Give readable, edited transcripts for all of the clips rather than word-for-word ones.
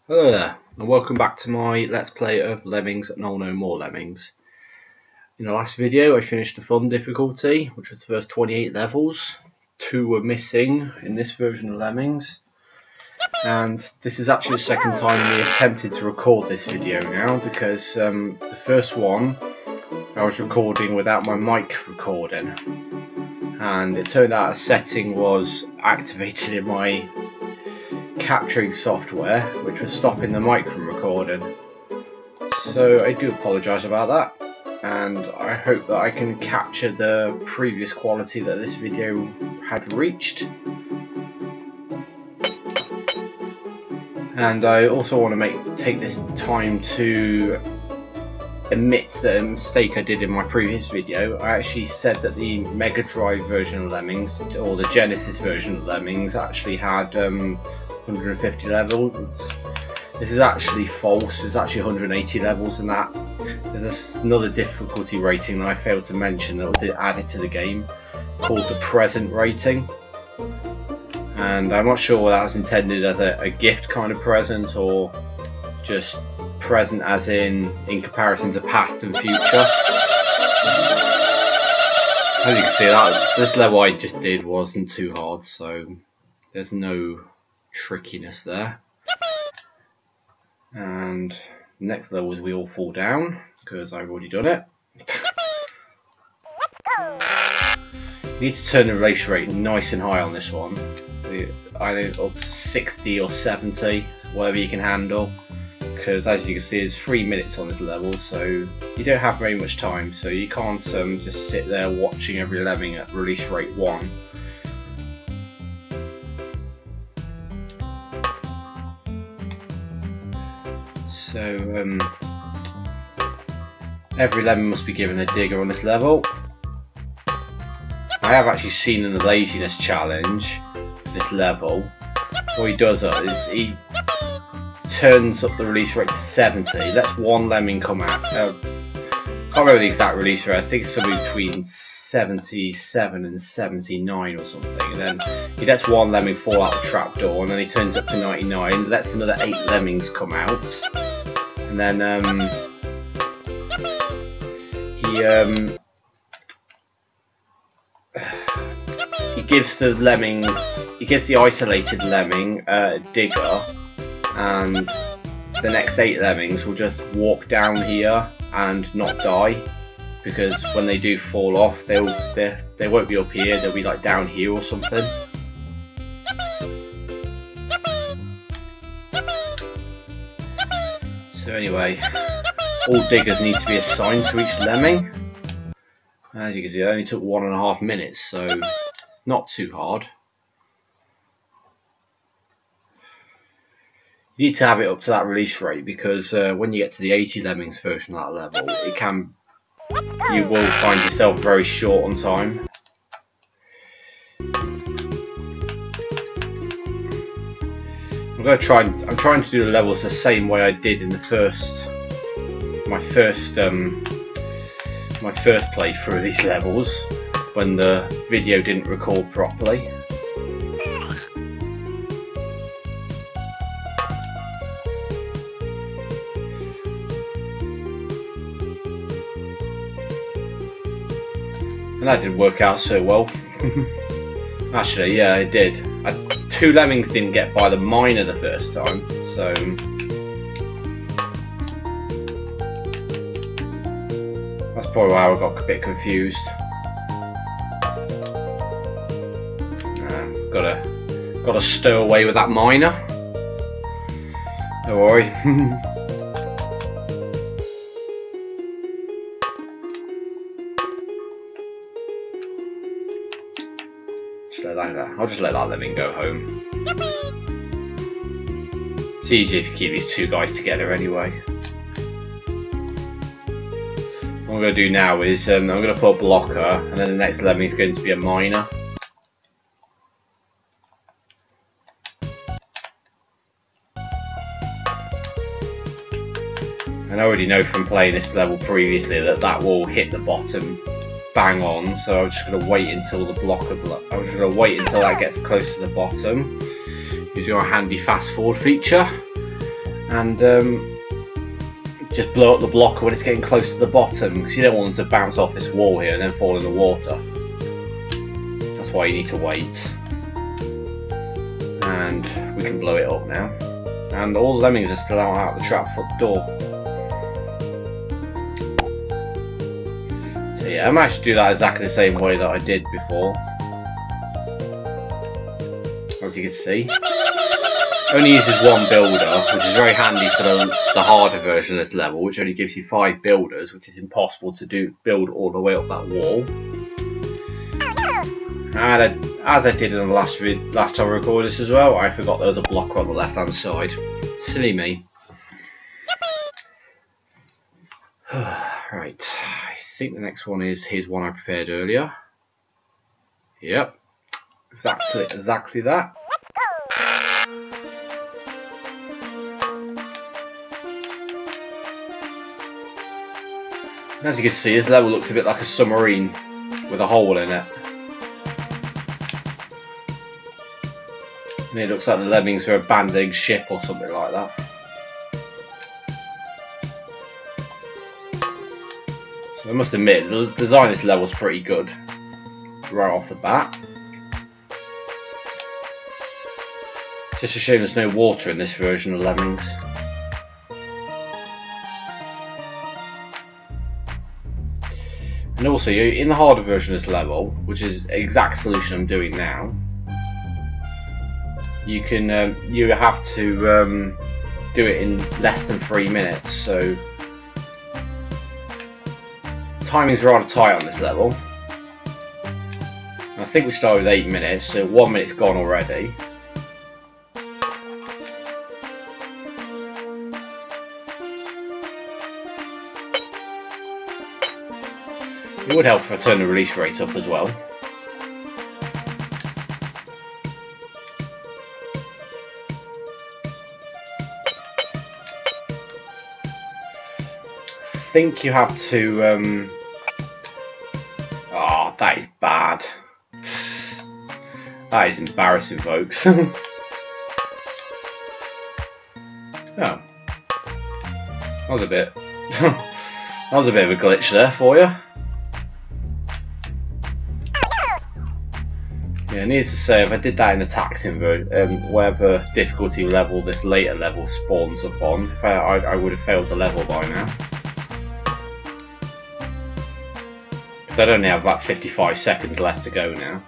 Hello there, and welcome back to my Let's Play of Lemmings No More Lemmings. In the last video I finished the fun difficulty, which was the first 28 levels. 2 were missing in this version of Lemmings. And this is actually the second time we attempted to record this video now, because the first one I was recording without my mic recording. And it turned out a setting was activated in my capturing software which was stopping the mic from recording, so I do apologise about that, and I hope that I can capture the previous quality that this video had reached. And I also want to take this time to admit the mistake I did in my previous video. I actually said that the Mega Drive version of Lemmings, or the Genesis version of Lemmings, actually had 150 levels. This is actually false. There's actually 180 levels in that. There's another difficulty rating that I failed to mention that was added to the game called the present rating, and I'm not sure whether that was intended as a gift kind of present or just present as in comparison to past and future. As you can see, this level I just did wasn't too hard, so there's no trickiness there. And the next level is we all fall down, because I've already done it. You need to turn the release rate nice and high on this one, either up to 60 or 70, whatever you can handle, because as you can see there's 3 minutes on this level, so you don't have very much time, so you can't just sit there watching every lemming at release rate 1. So every lemming must be given a digger on this level. I have actually seen in the laziness challenge this level, what he does is he turns up the release rate to 70, lets one lemming come out. Can't remember the exact release rate, I think it's somewhere between 77 and 79 or something, and then he lets one lemming fall out the trapdoor, and then he turns up to 99, lets another 8 lemmings come out, and then he gives the isolated lemming a digger, and the next 8 lemmings will just walk down here and not die, because when they do fall off they won't be up here, they'll be like down here or something. So anyway, all diggers need to be assigned to each lemming. As you can see, it only took 1.5 minutes, so it's not too hard. You need to have it up to that release rate, because when you get to the 80 lemmings version of that level, you will find yourself very short on time. I'm trying to do the levels the same way I did in my first playthrough of these levels, when the video didn't record properly. And that didn't work out so well. Actually, yeah, it did. 2 lemmings didn't get by the miner the first time, so that's probably why I got a bit confused. Gotta stow away with that miner. Don't worry. I'll just let that lemming go home. It's easier if you keep these 2 guys together anyway. What I'm going to do now is I'm going to put a blocker, and then the next lemming is going to be a miner. And I already know from playing this level previously that will hit the bottom bang on, so I'm just going to wait until that gets close to the bottom, using our handy fast forward feature, and just blow up the blocker when it's getting close to the bottom, because you don't want them to bounce off this wall here and then fall in the water. That's why you need to wait. And we can blow it up now. And all the lemmings are still out the trap foot door. So yeah, I managed to do that exactly the same way that I did before. As you can see. Only uses one builder, which is very handy for the harder version of this level, which only gives you 5 builders, which is impossible to build all the way up that wall. And as I did in the last time I recorded this as well, I forgot there was a blocker on the left hand side. Silly me. Right, I think the next one is his one I prepared earlier. Yep, exactly that. As you can see, this level looks a bit like a submarine with a hole in it. And it looks like the lemmings are abandoning ship or something like that. So I must admit, the design of this level is pretty good right off the bat. Just a shame there's no water in this version of Lemmings. And also, in the harder version of this level, which is the exact solution I'm doing now, you have to do it in less than 3 minutes. So timing's rather tight on this level. I think we started with 8 minutes, so 1 minute's gone already. It would help if I turn the release rate up as well. I think you have to oh, that is bad. That is embarrassing, folks. Oh. That was a bit that was a bit of a glitch there for you. Yeah, needless to say, if I did that in the taxing whatever difficulty level this later level spawns upon, I would have failed the level by now. Because I'd only have about 55 seconds left to go now.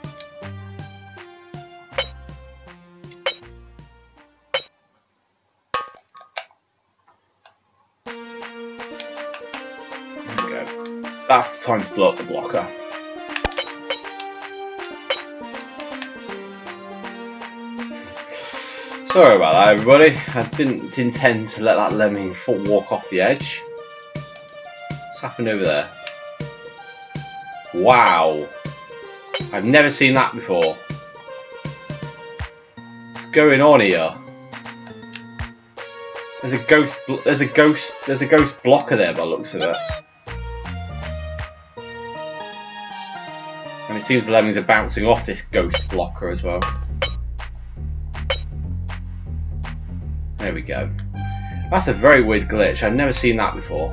There we go. That's the time to blow up the blocker. Sorry about that, everybody. I didn't intend to let that lemming walk off the edge. What's happened over there? Wow! I've never seen that before. What's going on here? There's a ghost blocker there by the looks of it. And it seems the lemmings are bouncing off this ghost blocker as well. There we go. That's a very weird glitch. I've never seen that before.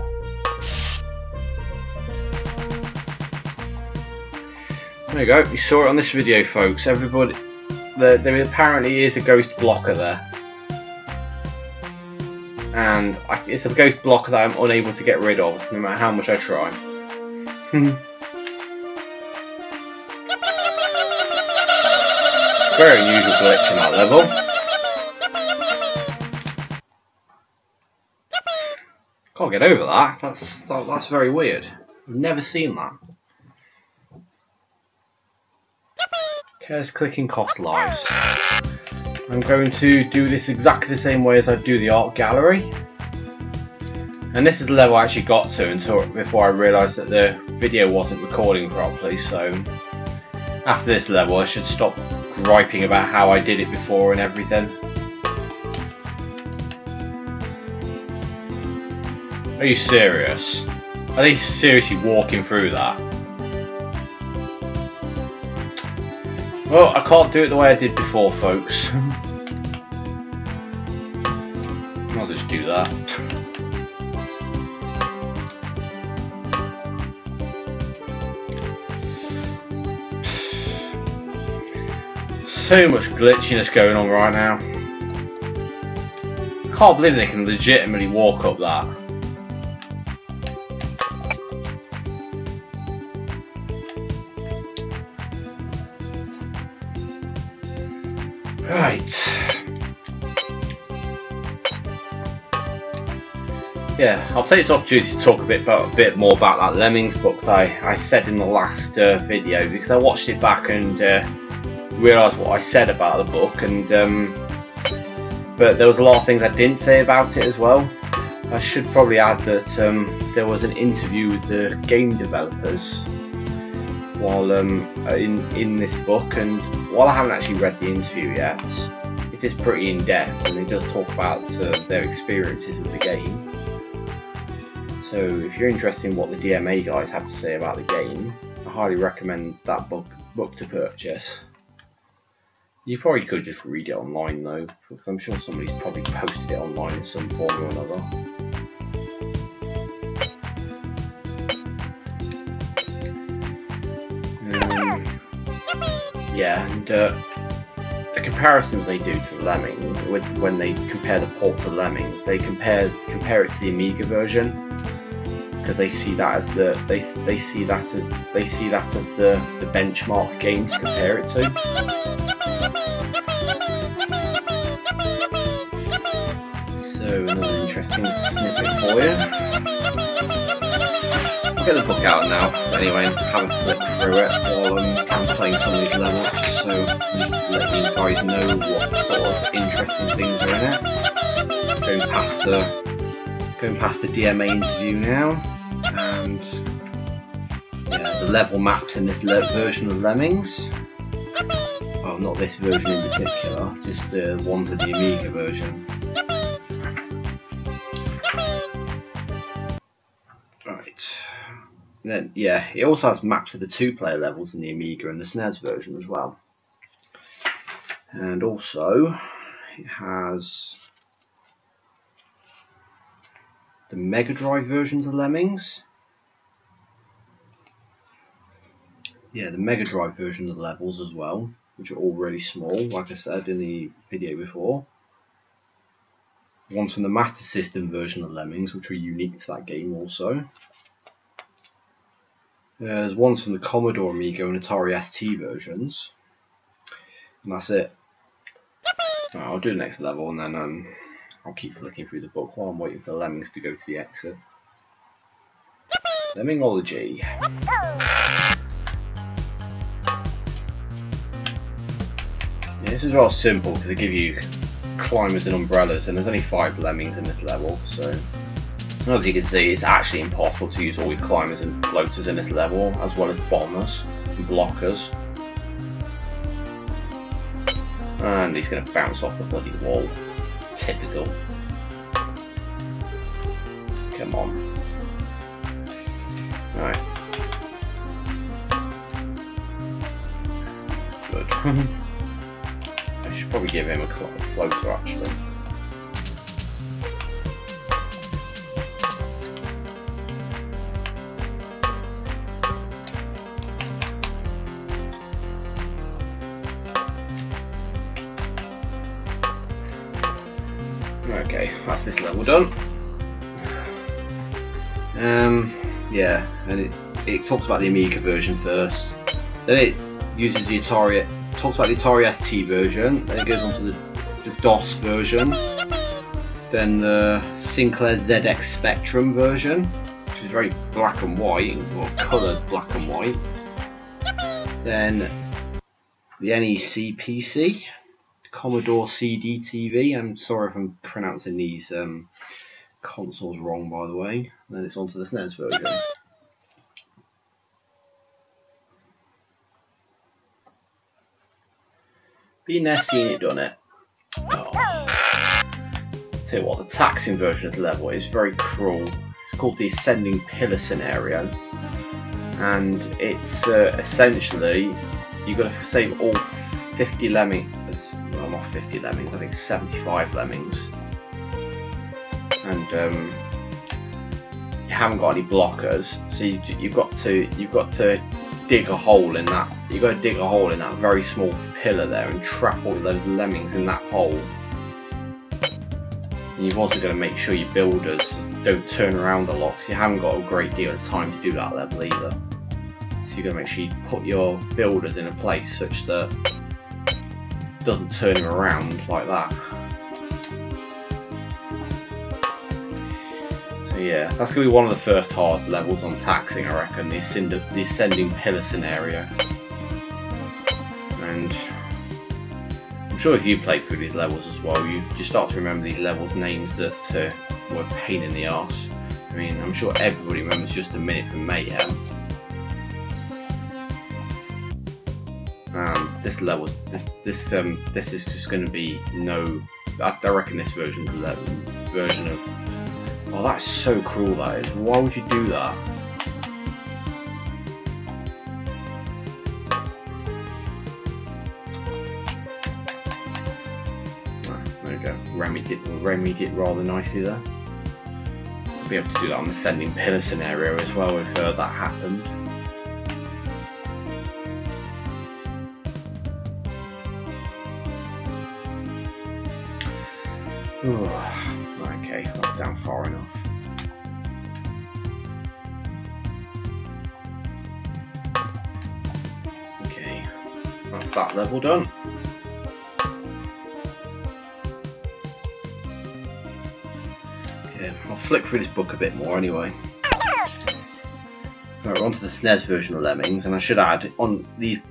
There you go. You saw it on this video, folks. Everybody, there apparently is a ghost blocker there, and it's a ghost blocker that I'm unable to get rid of, no matter how much I try. Very unusual glitch in that level. Can't get over that. That's very weird. I've never seen that. Okay, let's click in cost lives. I'm going to do this exactly the same way as I do the art gallery. And this is the level I actually got to until before I realised that the video wasn't recording properly. So after this level, I should stop griping about how I did it before and everything. Are you serious? Are they seriously walking through that? Well, I can't do it the way I did before, folks. I'll just do that. So much glitchiness going on right now. I can't believe they can legitimately walk up that. Right. Yeah, I'll take this opportunity to talk a bit more about that Lemmings book that I said in the last video, because I watched it back and realised what I said about the book, and but there was a lot of things I didn't say about it as well. I should probably add that there was an interview with the game developers while in this book, and while I haven't actually read the interview yet, it is pretty in depth and it does talk about their experiences with the game. So if you're interested in what the DMA guys have to say about the game, I highly recommend that book to purchase. You probably could just read it online though, because I'm sure somebody's probably posted it online in some form or another. Yeah, and the comparisons they do to the Lemmings, when they compare the port to Lemmings, they compare it to the Amiga version, because they see that as the benchmark game to compare it to. So another interesting snippet for you. I'll get the book out now anyway and have a flick through it while I'm playing some of these levels, just so let you guys know what sort of interesting things are in it. Going past the DMA interview now, and yeah, the level maps in this version of Lemmings. Well, not this version in particular, just the ones of the Amiga version. Right. And then, yeah, it also has maps of the two-player levels in the Amiga and the SNES version as well. And also, it has the Mega Drive versions of Lemmings. Yeah, the Mega Drive version of the levels as well, which are all really small, like I said in the video before. Ones from the Master System version of Lemmings, which are unique to that game also. There's ones from the Commodore, Amiga and Atari ST versions. And that's it. Right, I'll do the next level and then I'll keep flicking through the book while I'm waiting for the Lemmings to go to the exit. Lemmingology. Yeah, this is rather simple because they give you climbers and umbrellas, and there's only 5 Lemmings in this level, so as you can see it's actually impossible to use all your climbers and floaters in this level, as well as bombers and blockers. And he's going to bounce off the bloody wall. Typical. Come on. Right. Good. I should probably give him a floater actually. Okay, that's this level done. Yeah, and it talks about the Amiga version first. Then it uses the Atari. Talks about the Atari ST version. Then it goes on to the DOS version. Then the Sinclair ZX Spectrum version, which is very black and white, or coloured black and white. Then the NEC PC. Commodore CD TV. I'm sorry if I'm pronouncing these consoles wrong, by the way. And then it's onto the SNES version. Been there, seen it, done it. Oh. Tell you what, the taxing version of this level is very cruel. It's called the Ascending Pillar Scenario, and it's essentially you've got to save all 50 lemmings. Well, not 50 lemmings, I think 75 lemmings. and you haven't got any blockers, so you've got to dig a hole in that. You've got to dig a hole in that very small pillar there and trap all those lemmings in that hole. And you've also got to make sure your builders don't turn around a lot, because you haven't got a great deal of time to do that level either. So you've got to make sure you put your builders in a place such that it doesn't turn them around like that. So yeah, that's going to be one of the first hard levels on taxing, I reckon, the ascending pillar scenario. And I'm sure if you played through these levels as well, you start to remember these levels' names that were a pain in the arse. I mean, I'm sure everybody remembers Just a Minute from Mayhem. This level, this is just going to be no. I reckon this version's the version of. Oh, that's so cruel. That is. Why would you do that? There we go. Remedied it rather nicely there. We'll be able to do that on the ascending pillar scenario as well if that happened. Okay, that's down far enough. Okay, that's that level done. Okay, I'll flick through this book a bit more anyway. Right, we're on to the SNES version of Lemmings, and I should add, on these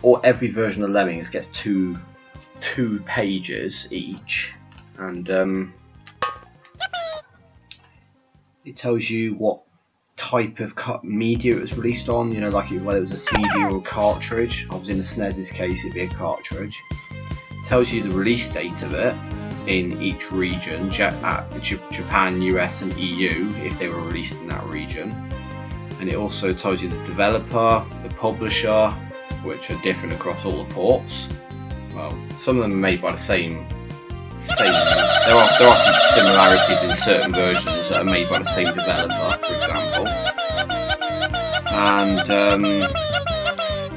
or every version of Lemmings gets two pages each. And it tells you what type of media it was released on, you know, like whether it was a CD or a cartridge. Obviously in the SNES's case it'd be a cartridge. It tells you the release date of it in each region, Japan, US and EU, if they were released in that region. And it also tells you the developer, the publisher, which are different across all the ports. Well, some of them are made by the same. There are some similarities in certain versions that are made by the same developer, for example. And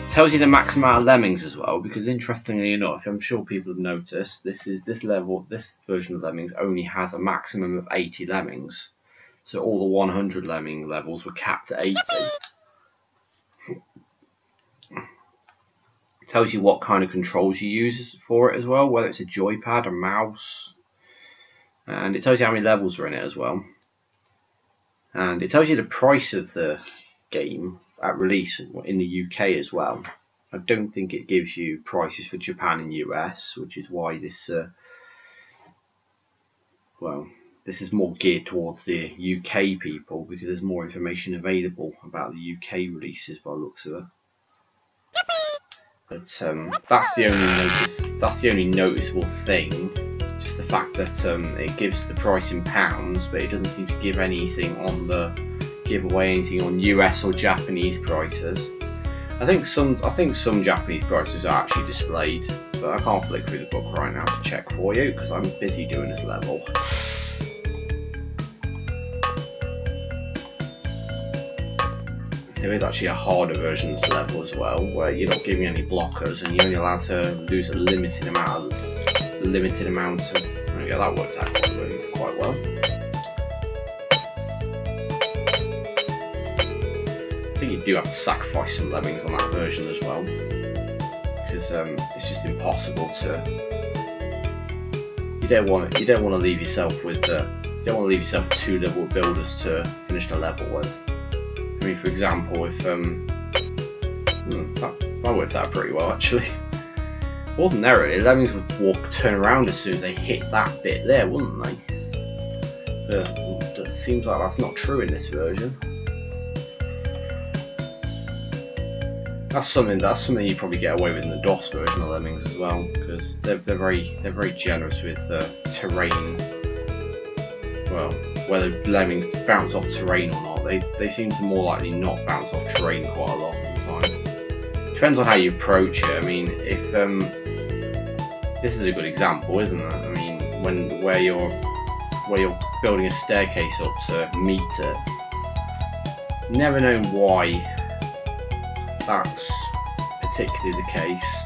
tells you the max amount of lemmings as well, because interestingly enough, I'm sure people have noticed, this version of Lemmings only has a maximum of 80 lemmings. So all the 100 lemming levels were capped at 80. Tells you what kind of controls you use for it as well, whether it's a joypad, a mouse, and it tells you how many levels are in it as well. And it tells you the price of the game at release in the UK as well. I don't think it gives you prices for Japan and US, which is why this, this is more geared towards the UK people, because there's more information available about the UK releases by the looks of it. But that's the only noticeable thing, just the fact that it gives the price in pounds, but it doesn't seem to give anything away anything on US or Japanese prices. I think some Japanese prices are actually displayed, but I can't flick through the book right now to check for you because I'm busy doing this level. There is actually a harder version of the level as well, where you're not giving any blockers and you're only allowed to lose a limited amount of. Yeah, that worked out quite well. I think you do have to sacrifice some lemmings on that version as well, because it's just impossible to. You don't want to leave yourself with two level builders to finish the level with. I mean, for example, if that worked out pretty well actually. Ordinarily, lemmings would turn around as soon as they hit that bit there, wouldn't they? But it seems like that's not true in this version. That's something you probably get away with in the DOS version of Lemmings as well, because they're very generous with terrain. Well, whether lemmings bounce off terrain or not, they seem to more likely not bounce off terrain quite a lot of the time. Depends on how you approach it. I mean, if this is a good example, isn't it? I mean, where you're where you're building a staircase up to meet it. Never known why that's particularly the case.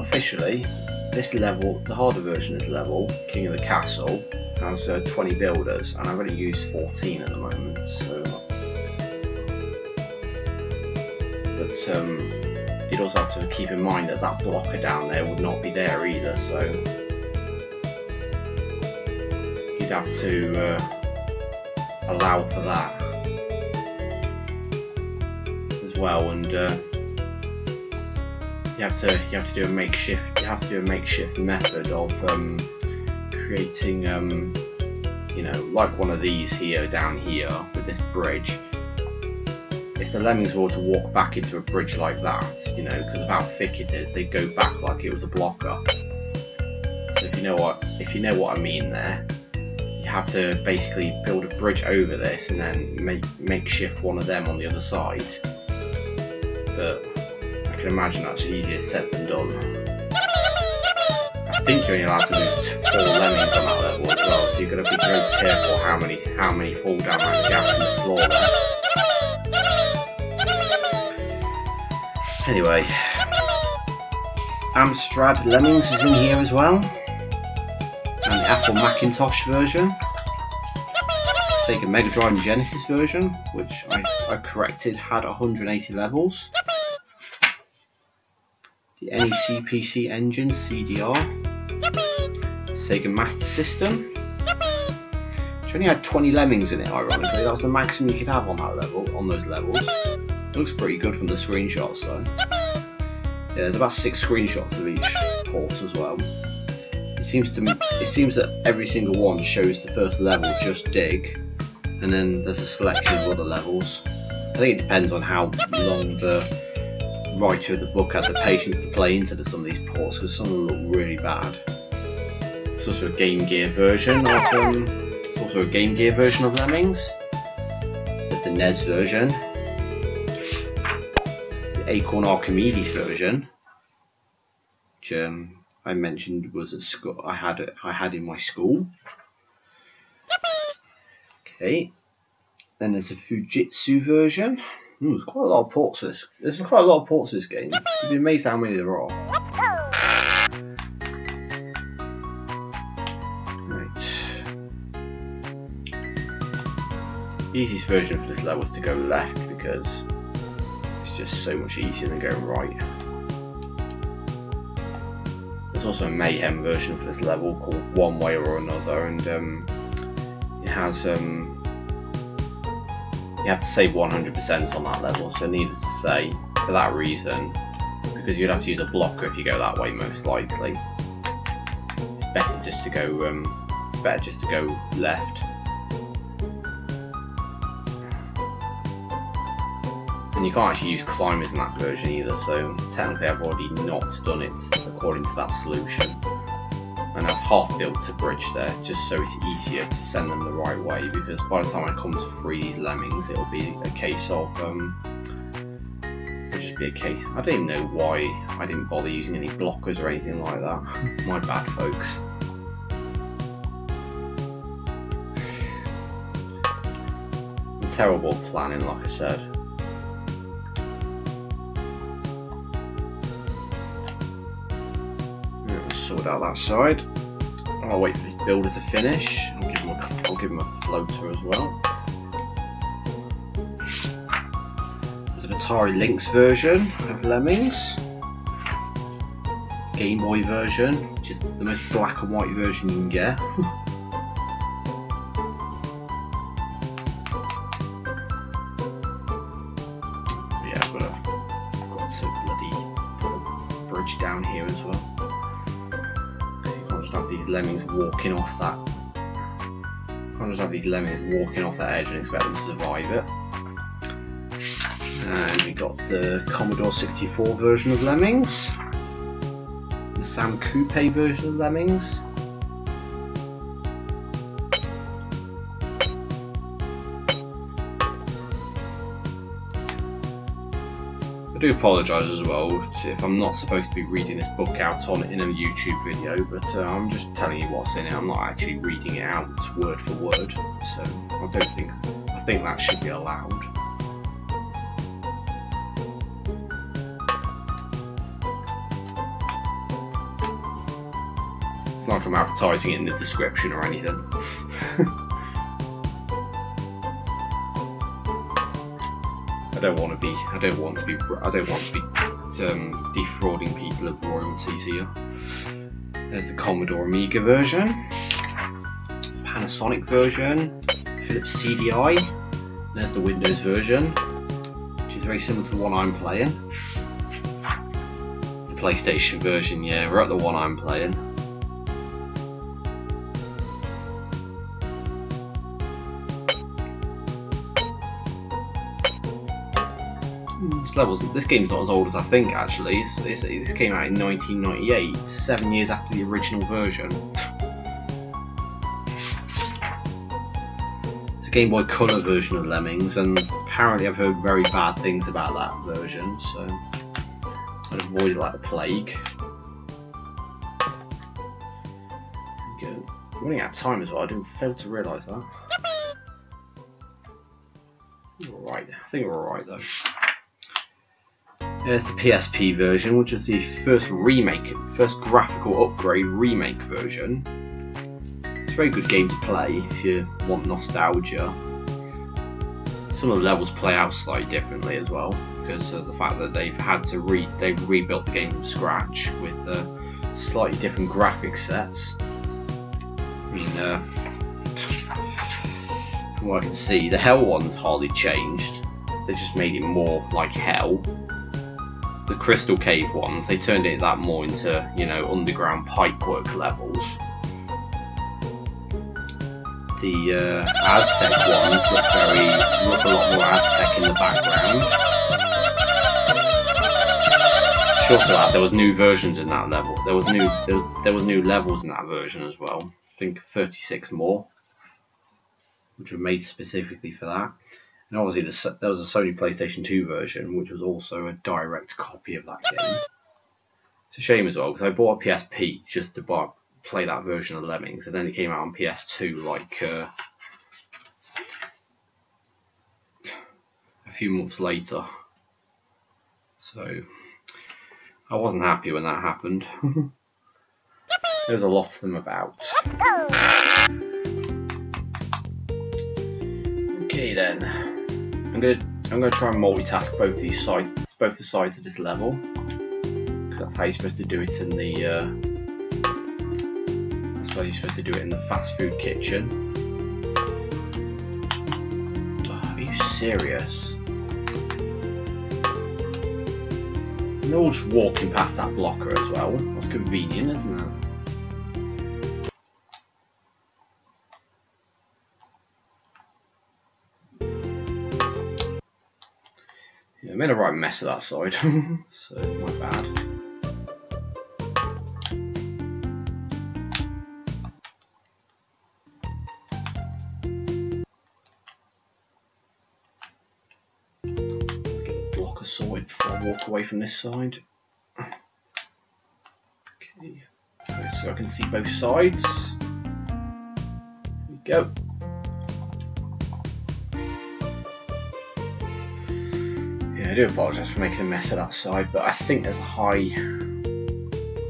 Officially, this level, the harder version of this level, King of the Castle, has 20 builders, and I've only used 14 at the moment. So, but you'd also have to keep in mind that that blocker down there would not be there either. So you'd have to allow for that as well, and you have to do a makeshift. You have to do a makeshift method of creating, you know, like one of these here down here with this bridge. If the lemmings were to walk back into a bridge like that, you know, because of how thick it is, they'd go back like it was a blocker. So if you know what I mean there, you have to basically build a bridge over this and then makeshift one of them on the other side. But I can imagine that's easier said than done. I think you're only allowed to lose 4 lemmings on that level as well, so you've got to be very careful how many fall down that gap in the floor there. Anyway, Amstrad Lemmings is in here as well, and the Apple Macintosh version, Sega Mega Drive and Genesis version, which I corrected, had 180 levels. The NEC PC Engine CDR, Sega Master System, which only had 20 lemmings in it. Ironically, that was the maximum you could have on that level, on those levels. It looks pretty good from the screenshots though. Yeah, there's about 6 screenshots of each port as well. It seems that every single one shows the first level, just dig, and then there's a selection of other levels. I think it depends on how long the writer of the book had the patience to play into some of these ports, because some of them look really bad. There's also a Game Gear version of Lemmings. There's the NES version, the Acorn Archimedes version, which I mentioned was at school. I had in my school. Okay. Then there's a Fujitsu version. There's quite a lot of ports to this. There's quite a lot of ports to this game. You'd be amazed how many there are. Right. The easiest version for this level is to go left because it's just so much easier than going right. There's also a Mayhem version for this level called One Way or Another, and it has you have to save 100% on that level, so needless to say, for that reason, because you'd have to use a blocker if you go that way most likely, it's better just to go left. And you can't actually use climbers in that version either, so technically I've already not done it according to that solution. And I've half built a bridge there just so it's easier to send them the right way, because by the time I come to free these lemmings, it'll be a case of it'll just be a case. I don't even know why I didn't bother using any blockers or anything like that. My bad, folks. I'm terrible at planning, like I said. Sort out that side. I'll wait for this builder to finish. I'll give him a floater as well. There's an Atari Lynx version of Lemmings, Game Boy version, which is the most black and white version you can get. Yeah, I've got to bloody put a bridge down here as well. Have these lemmings walking off that. Can't just have these lemmings walking off that edge and expect them to survive it. And we got the Commodore 64 version of Lemmings, the Sam Coupe version of Lemmings. I do apologise as well if I'm not supposed to be reading this book out in a YouTube video, but I'm just telling you what's in it. I'm not actually reading it out word for word, so I think that should be allowed. It's not like I'm advertising it in the description or anything. I don't want to be defrauding people of royalties here. There's the Commodore Amiga version, Panasonic version, Philips CDI. There's the Windows version, which is very similar to the one I'm playing. The PlayStation version, yeah, we're at the one I'm playing. This game's not as old as I think actually. This came out in 1998, 7 years after the original version. It's a Game Boy Color version of Lemmings, and apparently I've heard very bad things about that version, so I'd avoid it like the plague. There we go. I'm running out of time as well, I didn't fail to realise that. Alright, I think we're alright though. There's the PSP version, which is the first graphical upgrade remake version. It's a very good game to play if you want nostalgia. Some of the levels play out slightly differently as well, because of the fact that they've rebuilt the game from scratch with slightly different graphic sets. I mean, from what I can see, the Hell one's hardly changed. They just made it more like Hell. The Crystal Cave ones, they turned it that more into, you know, underground pipework levels. The Aztec ones look a lot more Aztec in the background. Sure for that, there was new versions in that level. There was new levels in that version as well. I think 36 more, which were made specifically for that. And obviously there was a Sony PlayStation 2 version, which was also a direct copy of that game. It's a shame as well, because I bought a PSP just to play that version of Lemmings, and then it came out on PS2 like a few months later. So I wasn't happy when that happened. There's a lot of them about. Okay then. I'm gonna try and multitask both the sides of this level. That's how you're supposed to do it in the. That's how you're supposed to do it in the fast food kitchen. Oh, are you serious? And they're all just walking past that blocker as well. That's convenient, isn't it? I made a right mess of that side, so my bad. Get the blocker sorted before I walk away from this side. Okay, so I can see both sides. There we go. I do apologise for making a mess of that side, but I think there's a high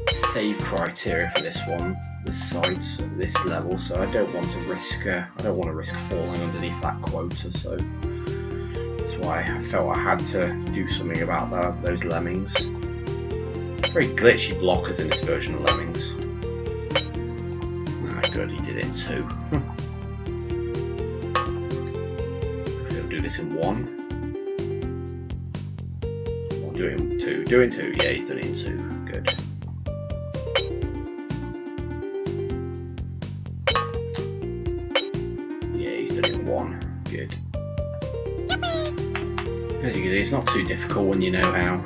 save criteria for this this level, so I don't want to risk falling underneath that quota. So that's why I felt I had to do something about those Lemmings. Very glitchy blockers in this version of Lemmings. Ah, good, he did it too. He'll do this in one. Doing two, yeah, he's done it in two, good. Good. As you can see, it's not too difficult when you know how.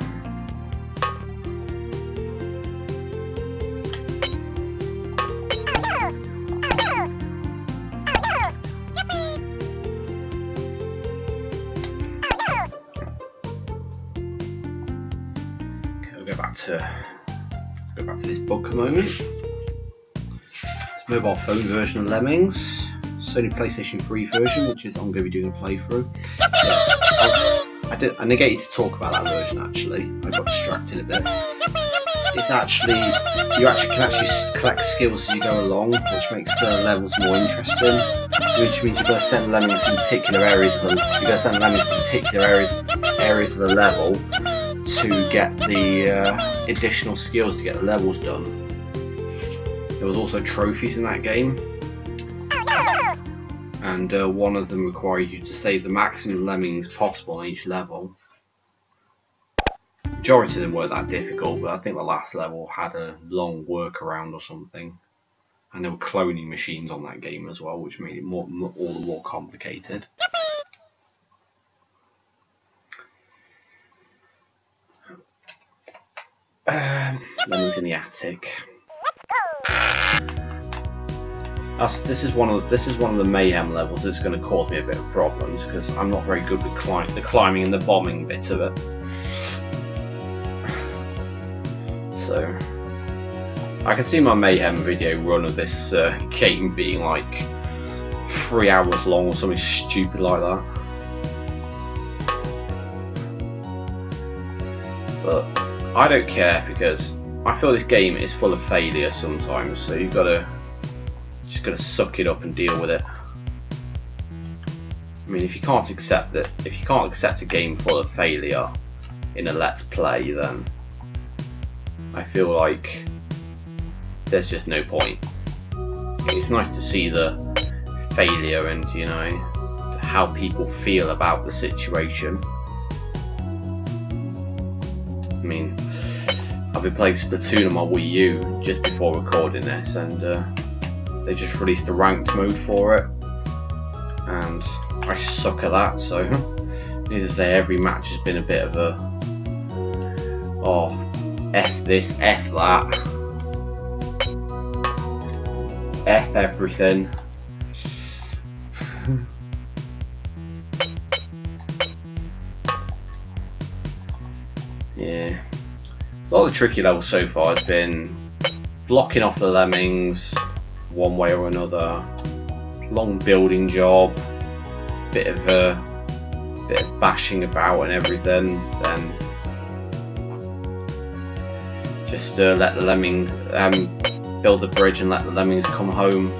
Okay, we'll go back to this book a moment. It's a mobile phone version of Lemmings. Sony PlayStation 3 version, which is I'm going to be doing a playthrough. I negated to talk about that version actually. I got distracted a bit. It's actually you can actually collect skills as you go along, which makes the levels more interesting. Which means you've got to send lemmings in particular areas of the areas of the level to get the additional skills to get the levels done. There was also trophies in that game. And one of them requires you to save the maximum lemmings possible on each level. The majority of them weren't that difficult, but I think the last level had a long workaround or something. And there were cloning machines on that game as well, which made it all the more complicated. Lemmings in the attic. This is one of the mayhem levels that's going to cause me a bit of problems because I'm not very good with the climbing and the bombing bits of it. So I can see my mayhem video run of this game being like 3 hours long or something stupid like that. But I don't care because I feel this game is full of failure sometimes, so you've got to just got to suck it up and deal with it. I mean, if you can't accept a game full of failure in a Let's Play, then I feel like there's just no point. It's nice to see the failure and, you know, how people feel about the situation. I mean, I've been playing Splatoon on my Wii U just before recording this, and they just released the ranked mode for it, and I suck at that, so needless to say every match has been a bit of a F this, F that, F everything. Yeah, a lot of the tricky levels so far has been blocking off the lemmings one way or another, long building job, bit of bashing about and everything, then just let the lemming build the bridge and let the lemmings come home.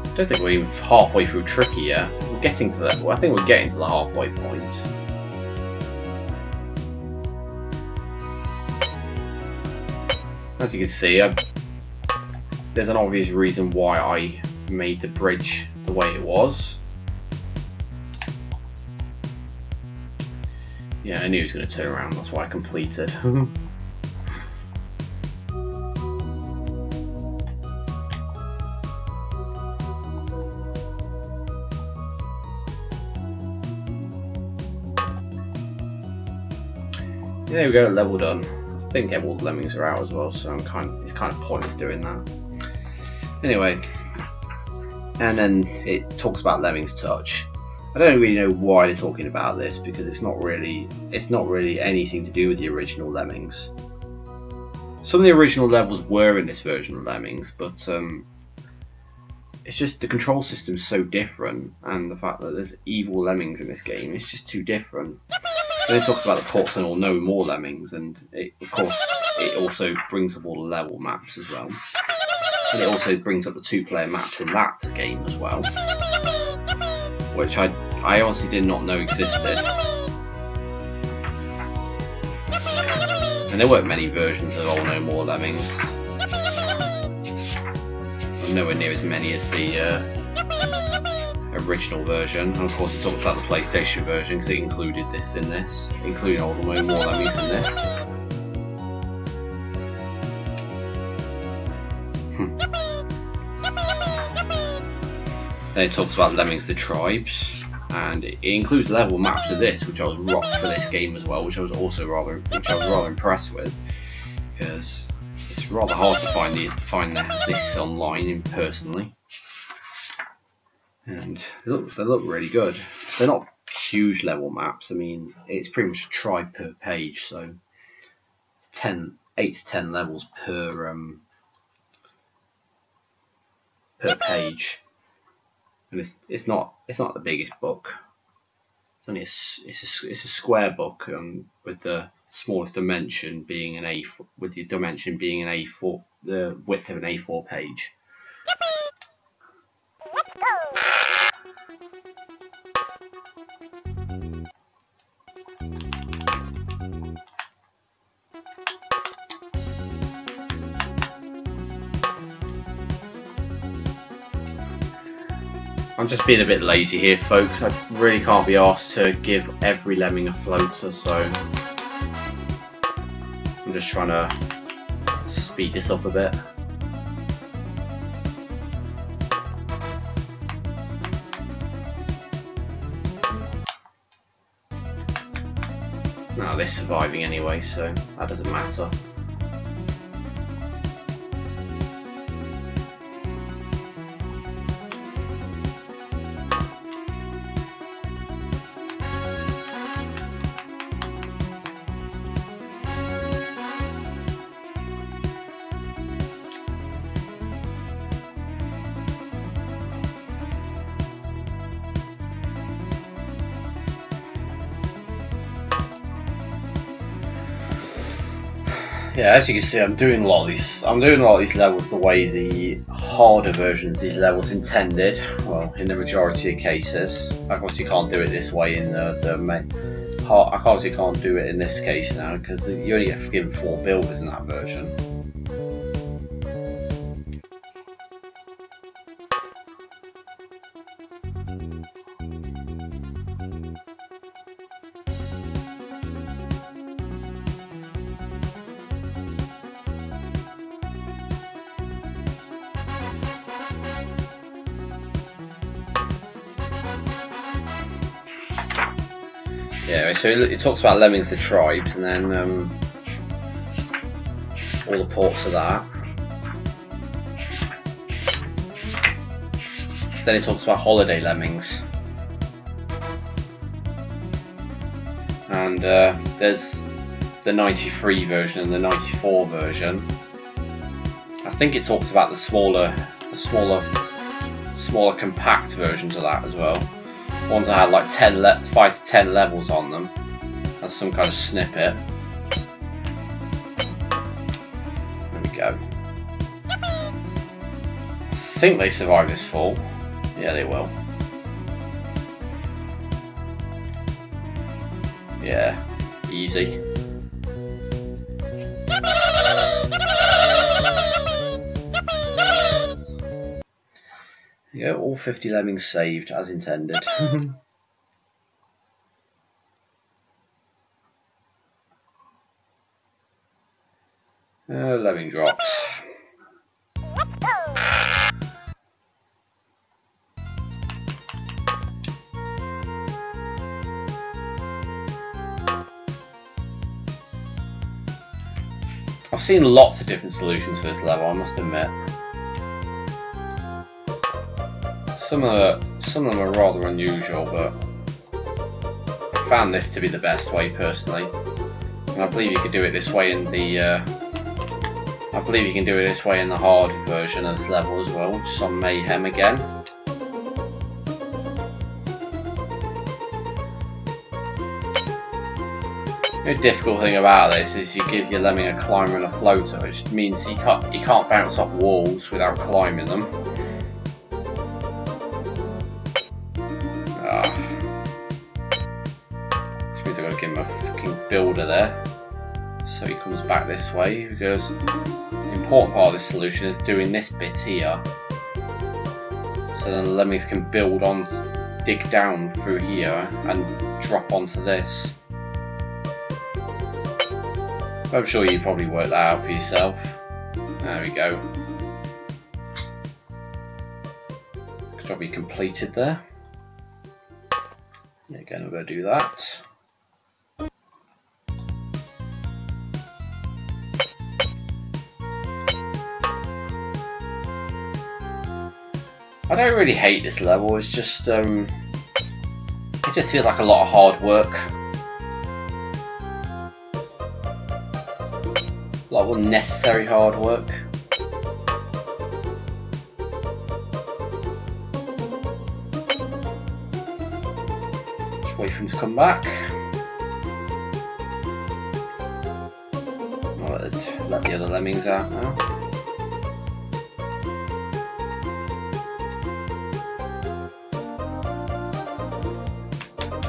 I don't think we're even halfway through tricky yet. We're getting to that. I think we're getting to the halfway point. As you can see, there's an obvious reason why I made the bridge the way it was. Yeah, I knew it was going to turn around, that's why I completed. There we go, level done. I think all the lemmings are out as well, so it's kind of pointless doing that. Anyway, and then it talks about Lemmings Touch. I don't really know why they're talking about this because it's not really anything to do with the original Lemmings. Some of the original levels were in this version of Lemmings, but it's just the control system's so different, and the fact that there's evil lemmings in this game is just too different. And it talks about the Ports and all no more lemmings, and of course it also brings up all the level maps as well. And it also brings up the 2-player maps in that game as well, which I honestly did not know existed. And there weren't many versions of All No More Lemmings. Nowhere near as many as the original version, and of course it talks about the PlayStation version because it included this in this, including all the more lemmings in this. Then it talks about Lemmings the tribes, and it includes level maps for this, which I was rocked for this game as well, which I was rather impressed with, because it's rather hard to find this online personally. And they look really good. They're not huge level maps. I mean, it's pretty much a tribe per page, so it's 8 to 10 levels per page. And it's not the biggest book. It's only it's a square book, with the smallest dimension being an A4, with the dimension being an A4, the width of an A4 page. I'm just being a bit lazy here, folks. I really can't be asked to give every lemming a floater, so I'm just trying to speed this up a bit. Now they're surviving anyway, so that doesn't matter. Yeah, as you can see, I'm doing a lot of these levels the way the harder versions of these levels intended. Well, in the majority of cases. I obviously can't do it this way in the main. I obviously can't do it in this case now because you only get given 4 builders in that version. Yeah, so it talks about Lemmings the tribes, and then all the ports of that. Then it talks about holiday lemmings, and there's the 93 version and the 94 version. I think it talks about the smaller compact versions of that as well. Ones that had like 5 to 10 levels on them. That's some kind of snippet. There we go. I think they survive this fall. Yeah, they will. Yeah, easy. Yeah, all 50 lemmings saved as intended. Lemming drops. I've seen lots of different solutions for this level, I must admit. Some of them are rather unusual, but I found this to be the best way personally. And I believe you could do it this way in the hard version of this level as well, which is on Mayhem again. The difficult thing about this is you give your lemming a climber and a floater, which means he can't bounce off walls without climbing them. Which means I've got to give him a fucking builder there. So he comes back this way, because the important part of this solution is doing this bit here. So then the lemmings can dig down through here and drop onto this. I'm sure you probably worked that out for yourself. There we go. job you completed there. Yeah, again, I'm going to do that. I don't really hate this level. It's just it just feels like a lot of hard work, a lot of unnecessary hard work. Just wait for him to come back. I'll let the other lemmings out now.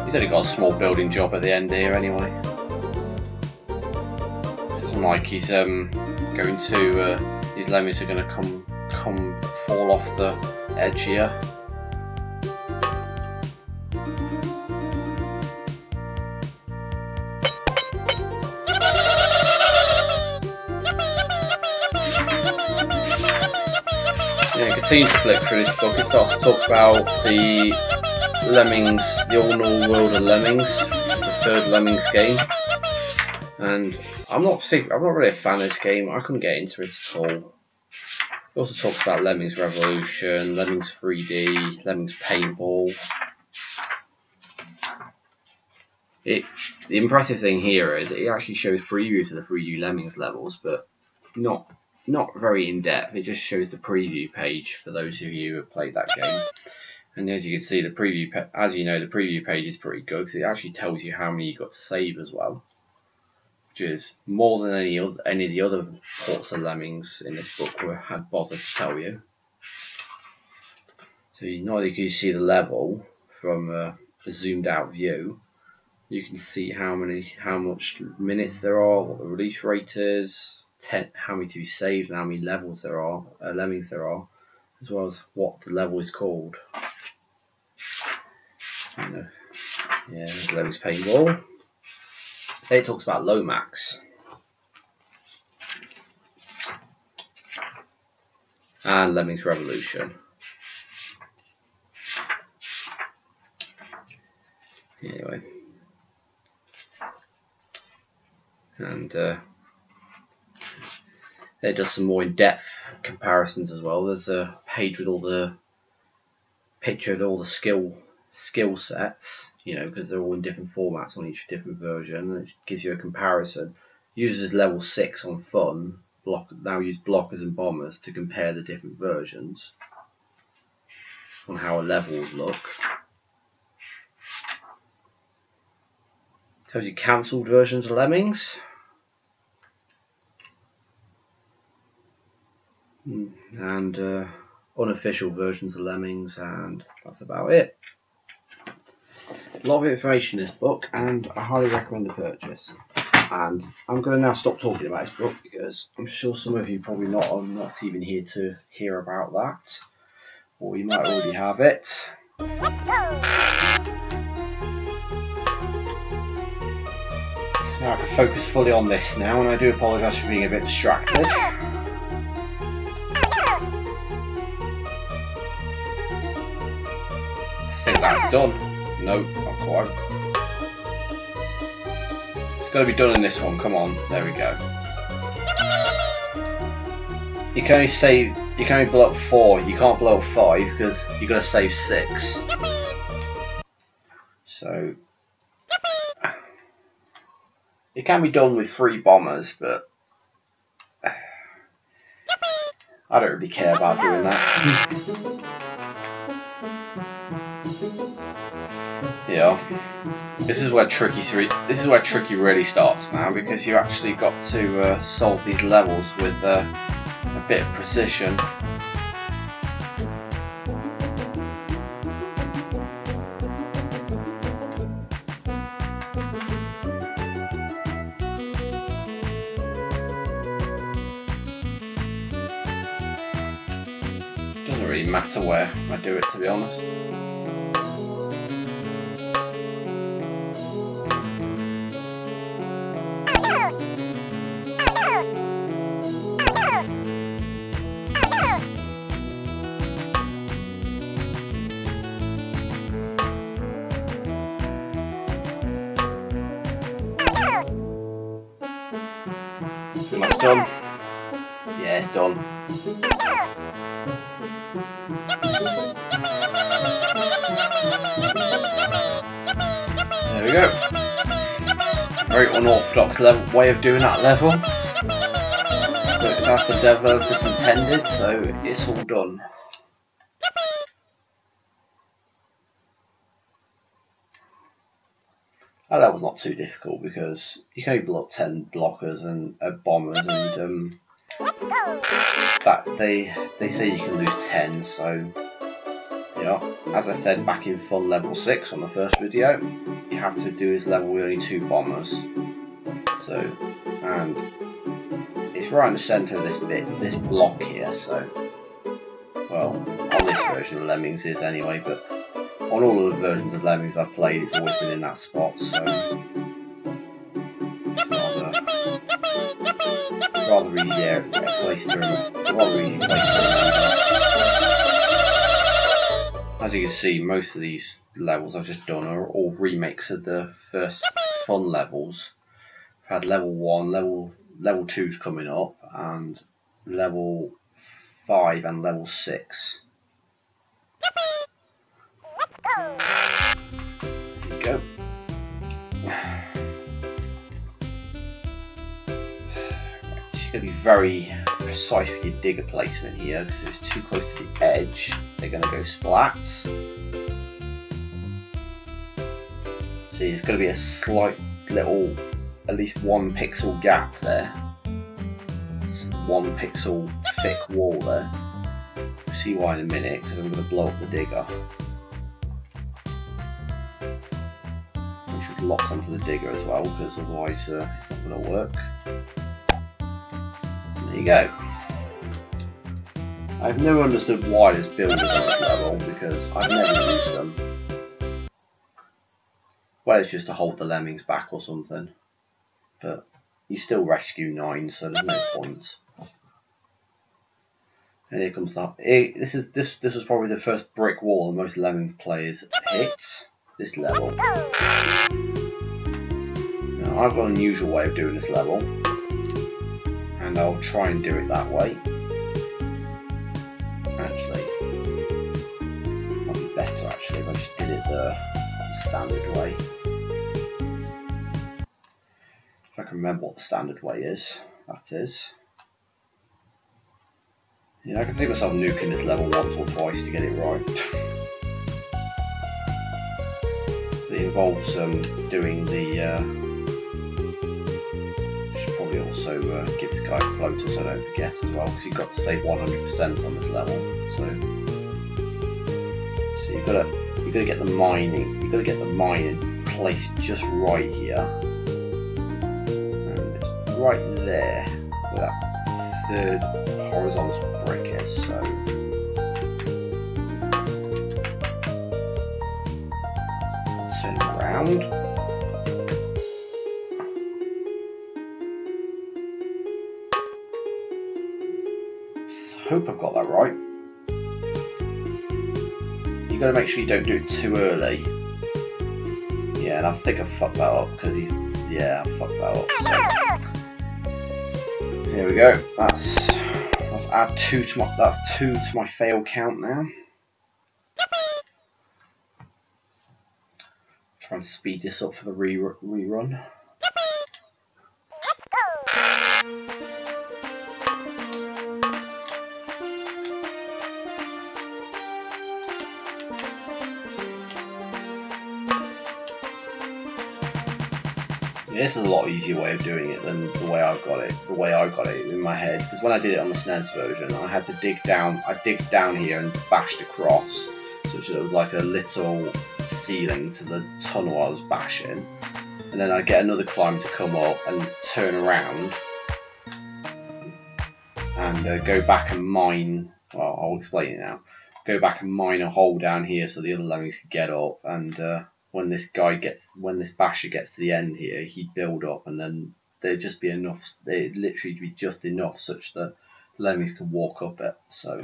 He's only got a small building job at the end here anyway. It isn't like he's going to these lemmings are going to come fall off the edge here. Yeah, continue to flip through this book. It starts to talk about the Lemmings, the all-new world of Lemmings, which is the third Lemmings game, and I'm not really a fan of this game. I couldn't get into it at all. It also talks about Lemmings Revolution, Lemmings 3D, Lemmings Paintball. The impressive thing here is it actually shows previews of the 3D Lemmings levels, but not very in depth. It just shows the preview page for those of you who have played that game. And as you can see, the preview, as you know, the preview page is pretty good because it actually tells you how many you got to save as well, which is more than any of the other ports of Lemmings in this book had bothered to tell you. So not only can you see the level from a zoomed out view, you can see how much minutes there are, what the release rate is, how many to be saved, and how many levels there are, lemmings there are, as well as what the level is called. Yeah, there's Lemmings Paintball. Then it talks about Lomax. And Lemmings Revolution. Anyway. And it does some more in-depth comparisons as well. There's a page with all the picture of all the skill sets, you know, because they're all in different formats on each different version. It gives you a comparison. Uses level 6 on fun. Now use blockers and bombers to compare the different versions on how a level would look. Tells you cancelled versions of Lemmings. And unofficial versions of Lemmings, and that's about it. A lot of information in this book, and I highly recommend the purchase. And I'm going to now stop talking about this book because I'm sure some of you probably are not even here to hear about that, or you might already have it. So now I can focus fully on this now, and I do apologise for being a bit distracted. I think that's done. No, not quite. It's got to be done in this one. Come on, there we go. You can only save. You can only blow up 4. You can't blow up 5 because you've got to save 6. So it can be done with 3 bombers, but I don't really care about doing that. Yeah, this is where tricky really starts now, because you actually got to solve these levels with a bit of precision. Doesn't really matter where I do it, to be honest. done. Yeah, it's done. There we go. Very unorthodox way of doing that level. But it's as the developers intended, so it's all done. That level's not too difficult because you can only blow up 10 blockers and bombers, and that they say you can lose 10. So yeah, as I said back in Fun Level 6 on the first video, you have to do this level with only 2 bombers. So, and it's right in the centre of this block here. So, well, on this version of Lemmings is anyway, but on all of the versions of Lemmings I've played, it's always been in that spot, so it's rather easy place to remember. As you can see, most of these levels I've just done are all remakes of the first Fun levels. I've had level 1, level 2's coming up, and level 5 and level 6. There you go. You've got to be very precise with your digger placement here, because if it's too close to the edge, they're going to go splat. See, there's going to be a slight little, at least 1 pixel gap there. It's 1 pixel thick wall there. We'll see why in a minute, because I'm going to blow up the digger. Locked onto the digger as well, because otherwise it's not going to work. And there you go. I've never understood why there's builders on this level, because I've never used them. Well, it's just to hold the lemmings back or something, but you still rescue 9, so there's no point. And here comes the. This was probably the first brick wall that most Lemmings players hit. This level. Now, I've got an unusual way of doing this level, and I'll try and do it that way. Actually, might be better actually if I just did it the standard way. If I can remember what the standard way is, that is. Yeah, I can see myself nuking this level once or twice to get it right. It involves doing the. Should probably also give this guy a floater so I don't forget as well, because you've got to save 100% on this level. So you've got to get the mining. You've got to get the mining placed just right here, and it's right there where that 3rd horizontal brick is. So. Turn around. Hope I've got that right. You got to make sure you don't do it too early. Yeah, and I think I fucked that up because he's. Yeah, I fucked that up. So here we go. Let's add 2 to my. That's 2 to my fail count now. Try and speed this up for the rerun. Yeah, this is a lot easier way of doing it than the way I've got it. The way I got it in my head, because when I did it on the SNES version, I had to dig down. I digged down here and bashed across, such that it was like a little ceiling to the tunnel I was bashing, and then I get another climb to come up and turn around and go back and mine. Well, I'll explain it now. Go back and mine a hole down here so the other lemmings could get up, and when this basher gets to the end here, he'd build up, and then there'd just be enough. They'd literally be just enough such that lemmings could walk up it. So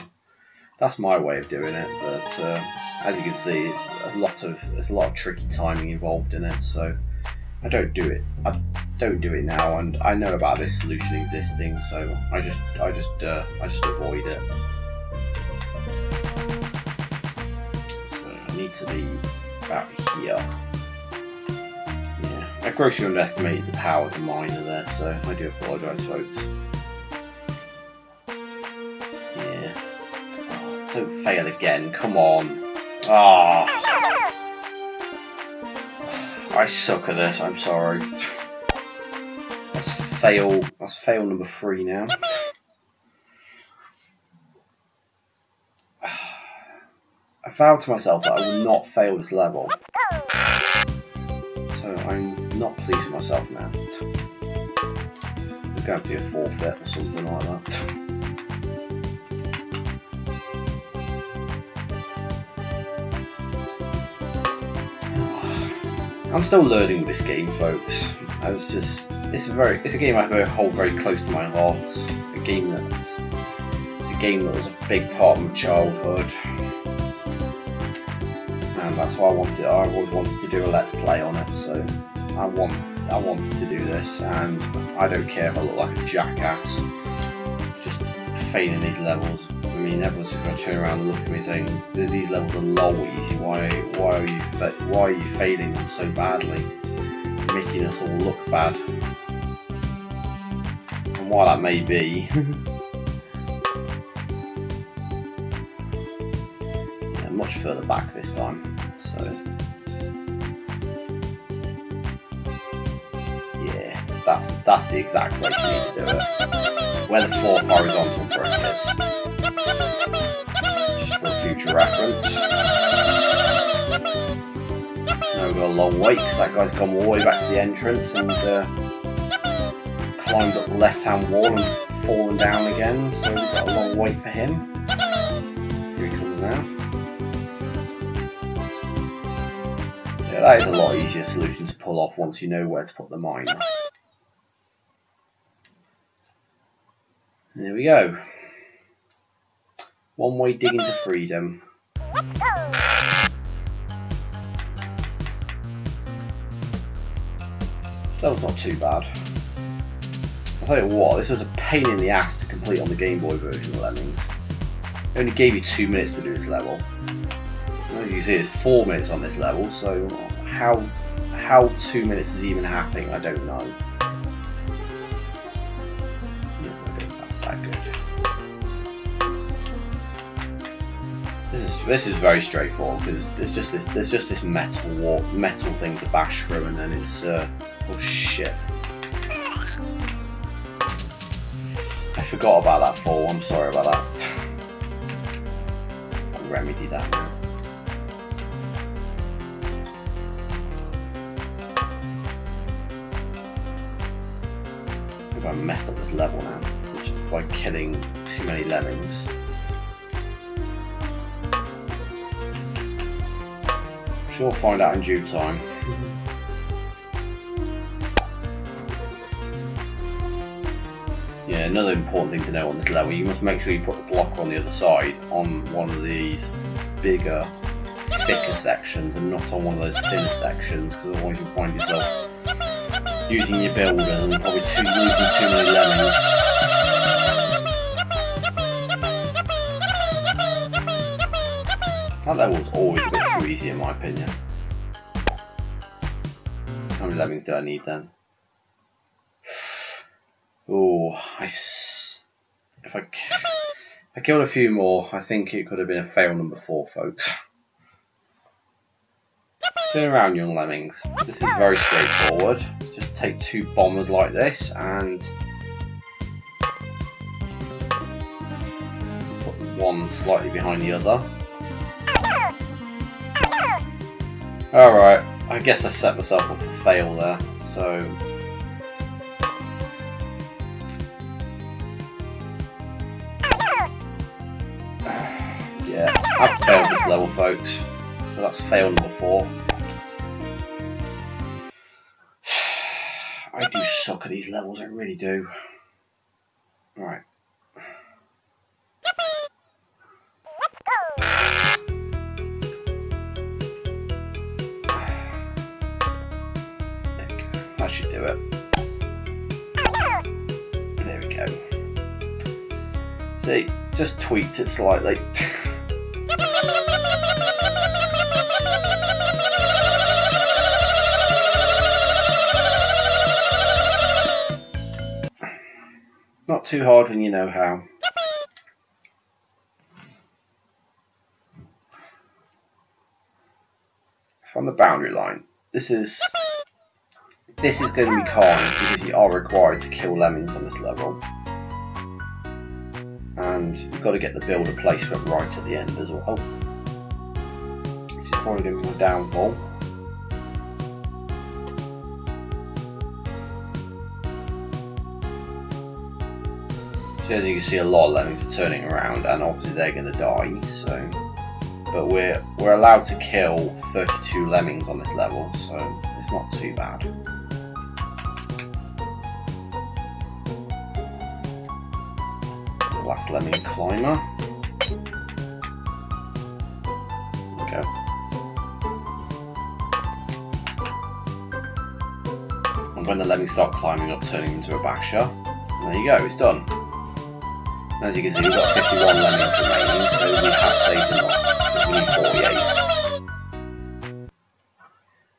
that's my way of doing it. But as you can see, there's a lot of tricky timing involved in it. So I don't do it. don't do it now, and I know about this solution existing, so I just avoid it. So I need to be about here. Yeah, I grossly underestimated the power of the miner there, so I do apologise, folks. Yeah. Oh, don't fail again, come on. Ah. I suck at this, I'm sorry. That's fail number 3 now. I vowed to myself that I would not fail this level. So I'm not pleased with myself now. There's going to be a forfeit or something like that. I'm still learning this game, folks. It's a game I hold very close to my heart. A game that was a big part of my childhood, and that's why I've always wanted to do a let's play on it. So I wanted to do this, and I don't care if I look like a jackass just failing these levels. I mean, everyone's just going to turn around and look at me saying, "These levels are lol easy. Why are you failing them so badly, making us all look bad?" And while that may be, yeah, much further back this time. So yeah, that's the exact place you need to do it. Where the 4th horizontal brick is. Just for future reference. Now we've got a long wait because that guy's gone all the way back to the entrance and climbed up the left hand wall and fallen down again, so we've got a long wait for him. Here he comes now. Yeah, that is a lot easier solution to pull off once you know where to put the miner. There we go. One way digging to freedom. Still not too bad. I'll tell you what, this was a pain in the ass to complete on the Game Boy version of Lemmings. It only gave you 2 minutes to do this level. As you can see, it's 4 minutes on this level, so how 2 minutes is even happening, I don't know. That's that good. This is very straightforward because there's just this metal thing to bash through, and then it's oh shit. I forgot about that fall, I'm sorry about that. I'll remedy that now. I think I messed up this level now, which by killing too many lemmings. I'm sure we'll find out in due time. Yeah, another important thing to know on this level, you must make sure you put the blocker on the other side on one of these bigger, thicker sections and not on one of those thinner sections, because otherwise you'll find yourself using your builders and probably using too many lemmings. That level was always a bit too easy in my opinion. How many lemmings did I need then? Oh, if I killed a few more, I think it could have been a fail number 4, folks. Turn around, young lemmings. This is very straightforward. Just take 2 bombers like this and put one slightly behind the other. Alright, I guess I set myself up for fail there, so yeah, I've failed this level, folks. So that's fail number 4. I do suck at these levels, I really do. Alright. That should do it. See, just tweaked it slightly. Not too hard when you know how. From the boundary line, this is going to be carnage because you are required to kill lemmings on this level, and you've got to get the builder placement right at the end as well, which is probably going to be my downfall. So as you can see, a lot of lemmings are turning around, and obviously they're going to die. So, but we're allowed to kill 32 lemmings on this level, so it's not too bad. The last lemming climber. Okay. And when the lemmings start climbing up, turning into a basher, there you go, it's done. As you can see, we've got 51 lemmings remaining, so we have saved enough, because we need 48.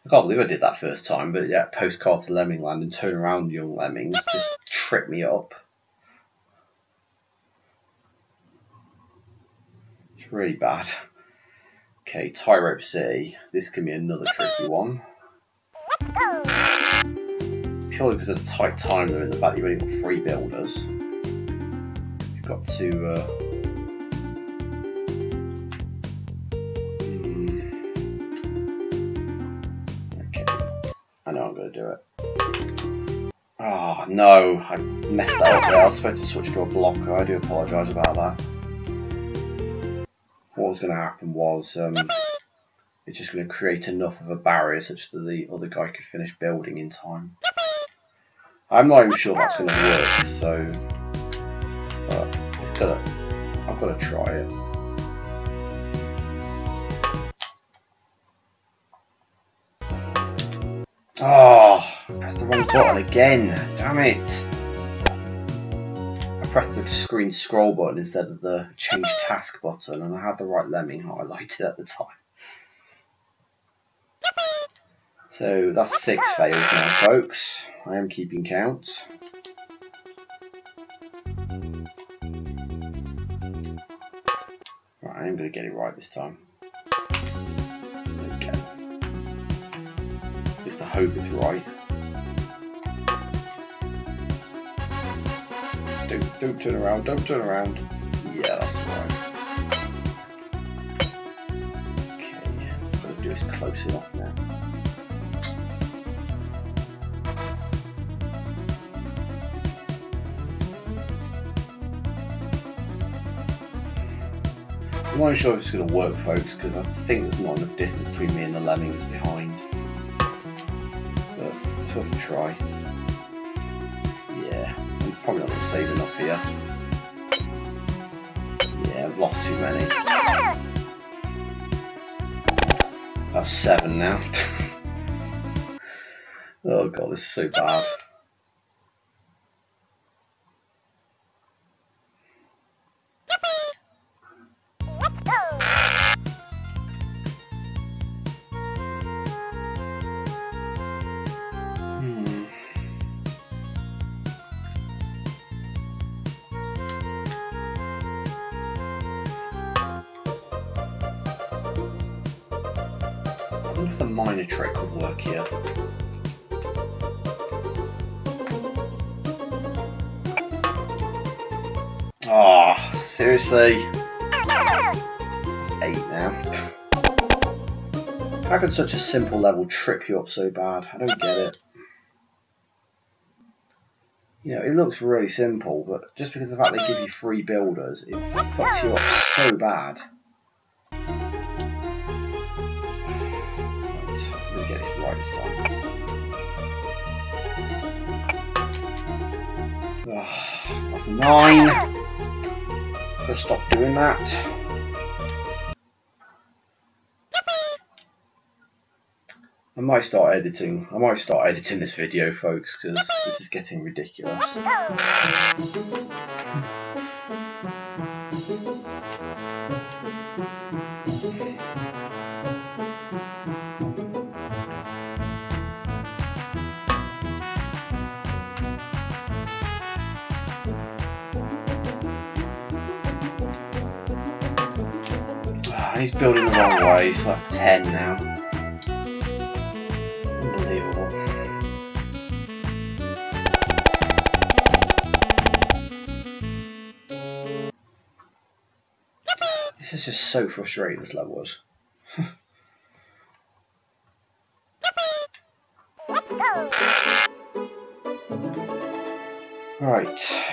I can't believe I did that first time, but yeah, postcard to Lemming Land and turn around young lemmings just trip me up. It's really bad. Okay, Tightrope City. This can be another tricky one. Purely because of the tight time limit and the fact you've only got 3 builders. Got to okay, I know I'm going to do it. Oh no, I messed that up there. I was supposed to switch to a blocker. I do apologise about that. What was going to happen was it's just going to create enough of a barrier such that the other guy could finish building in time. I'm not even sure that's going to work, so I've got to try it. Oh, I pressed the wrong button again. Damn it. I pressed the screen scroll button instead of the change task button, and I had the right lemming highlighted at the time. So that's 6 fails now, folks. I am keeping count. Right, I am going to get it right this time. Okay. Just to hope it's right. Don't turn around, don't turn around. Yeah, that's right. Okay, I've got to do this close enough now. I'm not sure if it's going to work, folks, because I think there's not enough distance between me and the lemmings behind. But it's worth a try. Yeah, I'm probably not going to save enough here. Yeah, I've lost too many. That's 7 now. Oh god, this is so bad. I wonder if the minor trick would work here. Oh, seriously? It's 8 now. How could such a simple level trip you up so bad? I don't get it. You know, it looks really simple, but just because of the fact they give you 3 builders, it fucks you up so bad. Get this right this time. Oh, that's 9. Gotta stop doing that. I might start editing this video, folks, because this is getting ridiculous. And he's building the wrong way, so that's 10 now. Unbelievable. This is just so frustrating, this level is. Right.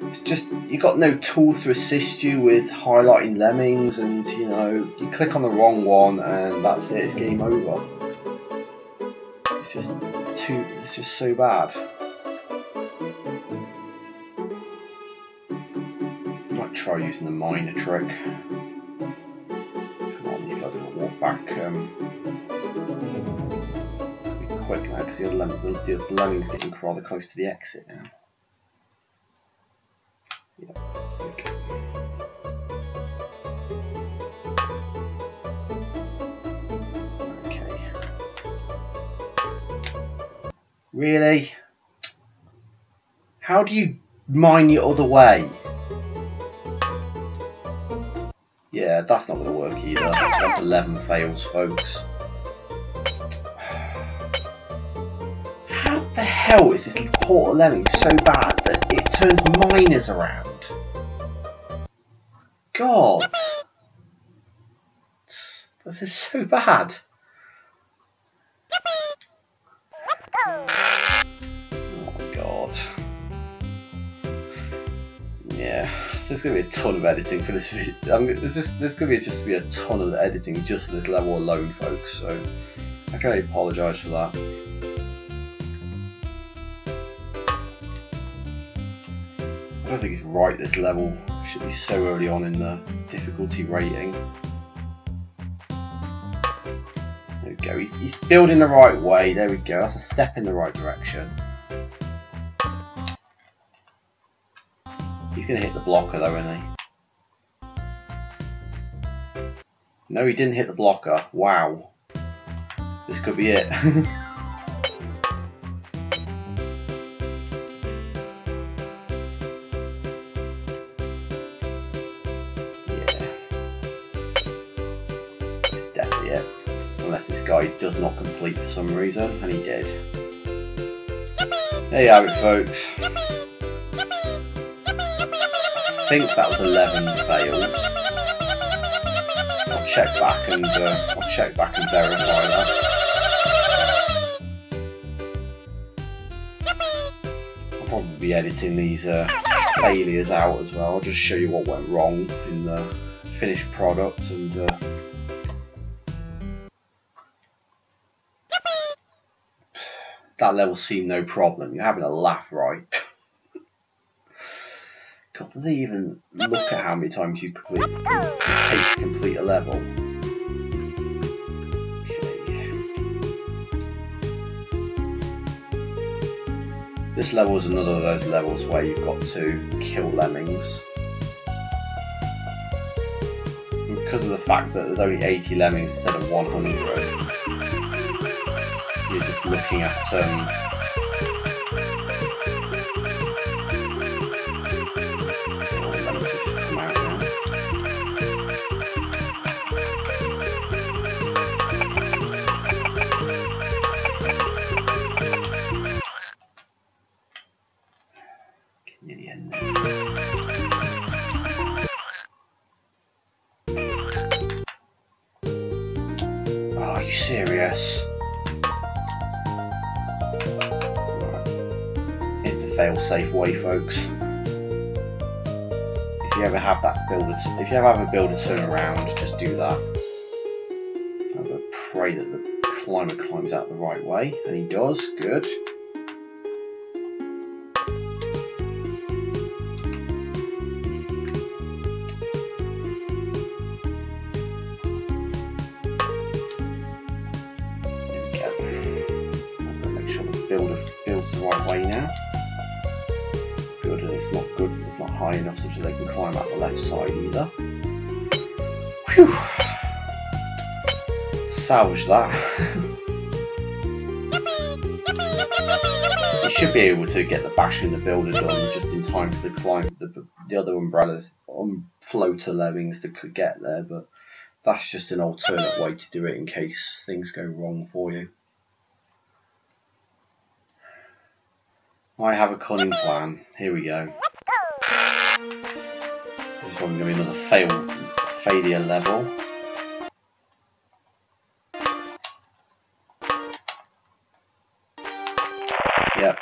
It's just, you got no tools to assist you with highlighting Lemmings, and you know, you click on the wrong one and that's it, it's game over. It's just so bad. I might try using the miner trick. Come on, these guys are going to walk back quick now because the other Lemmings getting rather close to the exit now. Yep, okay. Okay. Really? How do you mine the other way? Yeah, that's not going to work either. That's 11 fails, folks. How the hell is this Port Lemming so bad that it turns miners around? God! This is so bad. Oh my god. Yeah, there's going to be a ton of editing for this video. There's going to be a ton of editing just for this level alone, folks, so I can only apologise for that. I don't think it's right this level should be so early on in the difficulty rating. There we go, he's building the right way, there we go, that's a step in the right direction. He's going to hit the blocker though, isn't he? No, he didn't hit the blocker, wow. This could be it. Unless this guy does not complete for some reason, and he did. There you have it, folks. I think that was 11 fails. I'll check back and verify that. I'll probably be editing these failures out as well. I'll just show you what went wrong in the finished product and. That level seemed no problem. You're having a laugh, right? God, do they even look at how many times you complete it takes to complete a level? Okay. This level is another of those levels where you've got to kill Lemmings. And because of the fact that there's only 80 Lemmings instead of 100. You're just looking at Lemmings have just come out now. Getting near the end now. Oh, are you serious? Fail-safe way, folks. If you ever have a builder turn around, just do that. I'm going to pray that the climber climbs out the right way, and he does. Good. There we go. I'm going to make sure the builder builds the right way now. Good, and it's not good, it's not high enough so that they can climb out the left side either. Whew! Salvage that. You should be able to get the bashing the builder done just in time for the other umbrella floater lemmings to get there, but that's just an alternate way to do it in case things go wrong for you. I have a cunning plan. Here we go. This is probably going to be another failure level. Yep.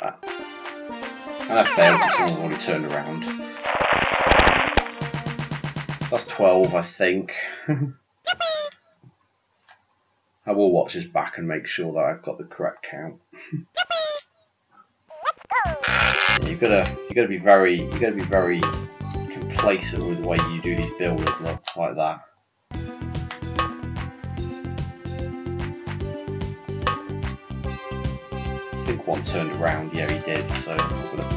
And I failed because someone's already turned around. That's 12, I think. I will watch this back and make sure that I've got the correct count. You've got to be very complacent with the way you do these builders, look like that. I think one turned around. Yeah, he did. So I'm gonna...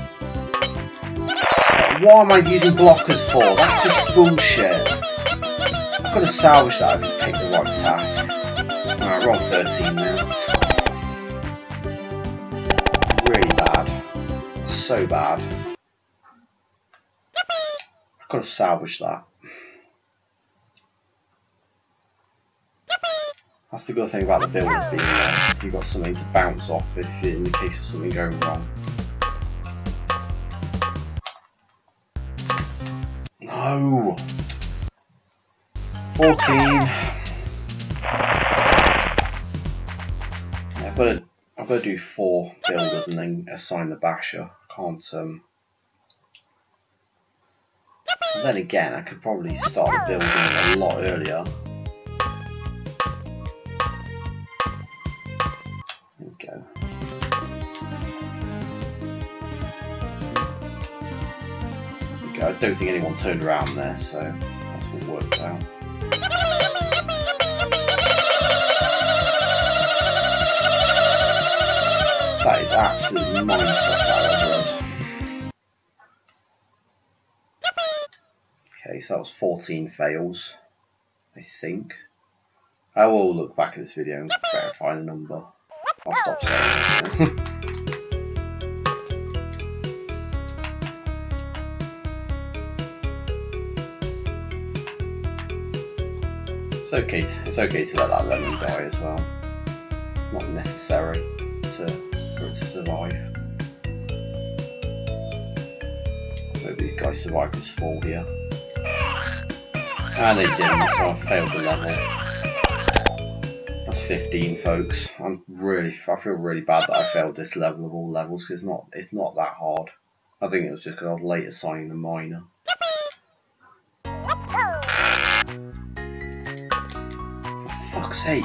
What am I using blockers for? That's just bullshit. I've got to salvage that if you pick the right task. Alright, we're on 13 now. Really bad. So bad. I've got to salvage that. That's the good thing about the builders being there. You've got something to bounce off if in the case of something going wrong. No! 14. Yeah, I've got to do 4 builders and then assign the basher. Can't then again, I could probably start the building a lot earlier. There we go. I don't think anyone turned around there, so that's all worked out. That is absolutely mindfuck, that was. Okay, so that was 14 fails, I think. I will look back at this video and verify the number. I'll stop saying it. It's okay to let that lemon die as well. It's not necessary for it to survive. Maybe these guys survived this fall here. And they didn't, so I failed the level. That's 15, folks. I feel really bad that I failed this level of all levels because it's not that hard. I think it was just because I was late assigning the miner. For fuck's sake!